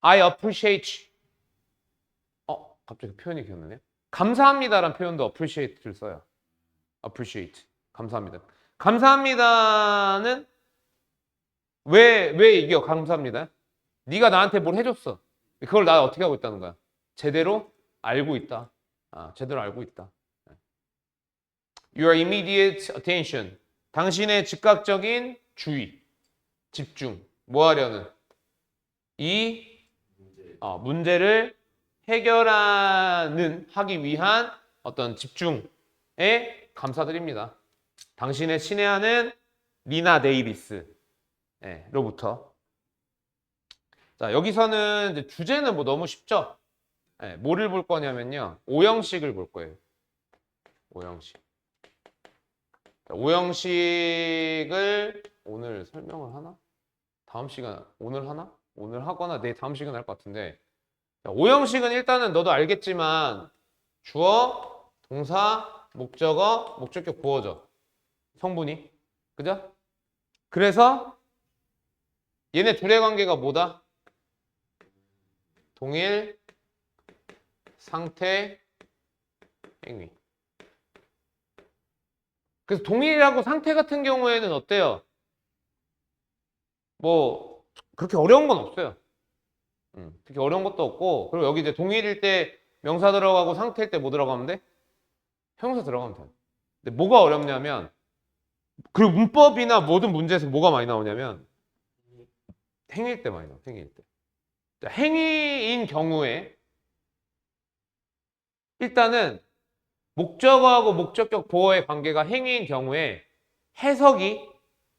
A: I appreciate 갑자기 표현이 기억나네요. 감사합니다라는 표현도 appreciate를 써요. appreciate 감사합니다. 감사합니다는 왜 이겨 감사합니다? 네가 나한테 뭘 해줬어. 그걸 나 어떻게 하고 있다는 거야? 제대로 알고 있다. 제대로 알고 있다. Your immediate attention. 당신의 즉각적인 주의, 집중. 뭐 하려는? 이 문제를 하기 위한 어떤 집중에 감사드립니다. 당신의 친애하는 리나 데이비스로부터. 자, 여기서는 이제 주제는 뭐 너무 쉽죠? 뭐를 볼 거냐면요. 오형식을 볼 거예요. 오형식. 자, 오형식을 오늘 설명을 하나? 다음 시간 오늘 하나? 오늘 하거나 내일 다음 시간 할 것 같은데. 자, 오형식은 일단은 너도 알겠지만 주어, 동사, 목적어, 목적격 보어져. 성분이. 그죠? 그래서 얘네 둘의 관계가 뭐다? 동일, 상태, 행위. 그래서 동일하고 상태 같은 경우에는 어때요? 뭐 그렇게 어려운 건 없어요. 특히 어려운 것도 없고, 그리고 여기 이제 동일일 때 명사 들어가고 상태일 때 뭐 들어가면 돼? 형용사 들어가면 돼. 근데 뭐가 어렵냐면, 그리고 문법이나 모든 문제에서 뭐가 많이 나오냐면 행위일 때 많이 나와. 행위일 때. 자, 행위인 경우에 일단은 목적어하고 목적격 보어의 관계가 행위인 경우에 해석이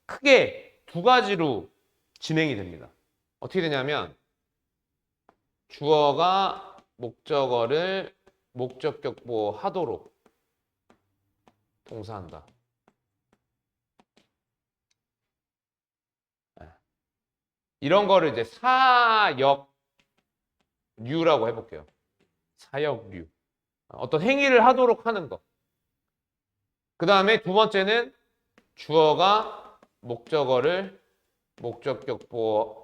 A: 크게 두 가지로 진행이 됩니다. 어떻게 되냐면 주어가 목적어를 목적격 보어하도록 동사한다. 이런 거를 이제 사역류라고 해볼게요. 사역류. 어떤 행위를 하도록 하는 거. 그 다음에 두 번째는 주어가 목적어를 목적격 보어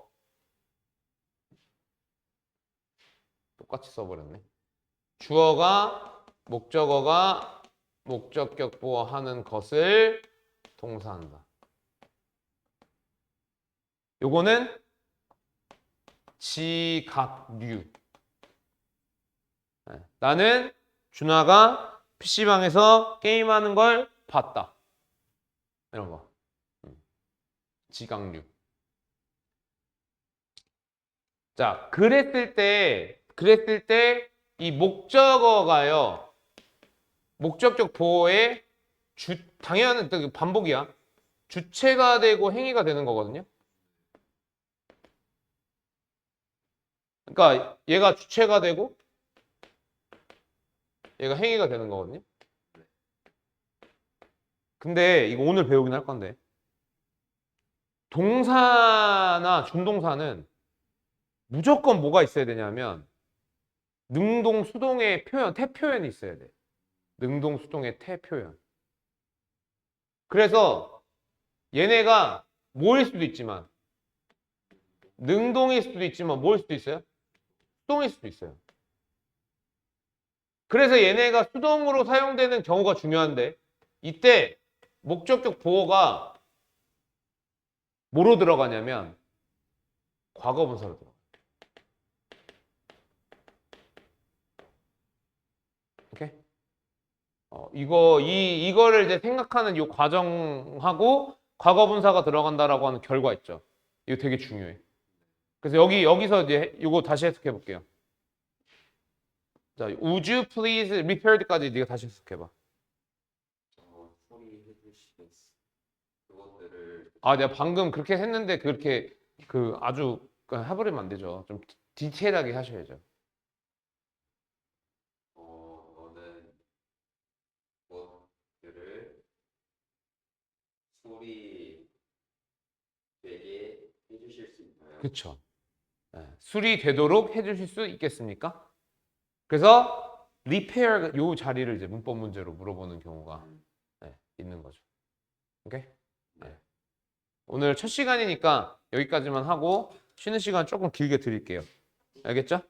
A: 똑같이 써버렸네. 주어가 목적어가 목적격 보어하는 것을 동사한다. 요거는 지각류. 나는 준하가 PC방에서 게임하는 걸 봤다. 이런 거. 지각류. 자, 그랬을 때 이 목적어가요. 목적격 보호의 당연한 반복이야. 주체가 되고 행위가 되는 거거든요. 그러니까 얘가 주체가 되고 얘가 행위가 되는 거거든요. 근데 이거 오늘 배우긴 할 건데 동사나 준동사는 무조건 뭐가 있어야 되냐면 능동, 수동의 표현, 태표현이 있어야 돼. 능동, 수동의 태표현. 그래서 얘네가 뭐일 수도 있지만 능동일 수도 있지만 뭐일 수도 있어요? 수동일 수도 있어요. 그래서 얘네가 수동으로 사용되는 경우가 중요한데 이때 목적격 보호가 뭐로 들어가냐면 과거분사로 들어가요. 오케이? 이거를 이제 생각하는 이 과정하고 과거분사가 들어간다라고 하는 결과 있죠. 이거 되게 중요해. 그래서 여기서 이제 이거 다시 해석해 볼게요. 자, would you please repaired까지 네가 다시 해석해 봐.
B: 처리해주시겠어. 그것들을
A: 내가 방금 그렇게 했는데 그렇게 아주 해버리면 안 되죠. 좀 디테일하게 하셔야죠.
B: 너는 그것들을 수리 되게 해주실 수 있나요?
A: 그쵸. 수리되도록 해주실 수 있겠습니까? 그래서 repair 요 자리를 이제 문법 문제로 물어보는 경우가 있는 거죠. 오케이? 오늘 첫 시간이니까 여기까지만 하고 쉬는 시간 조금 길게 드릴게요. 알겠죠?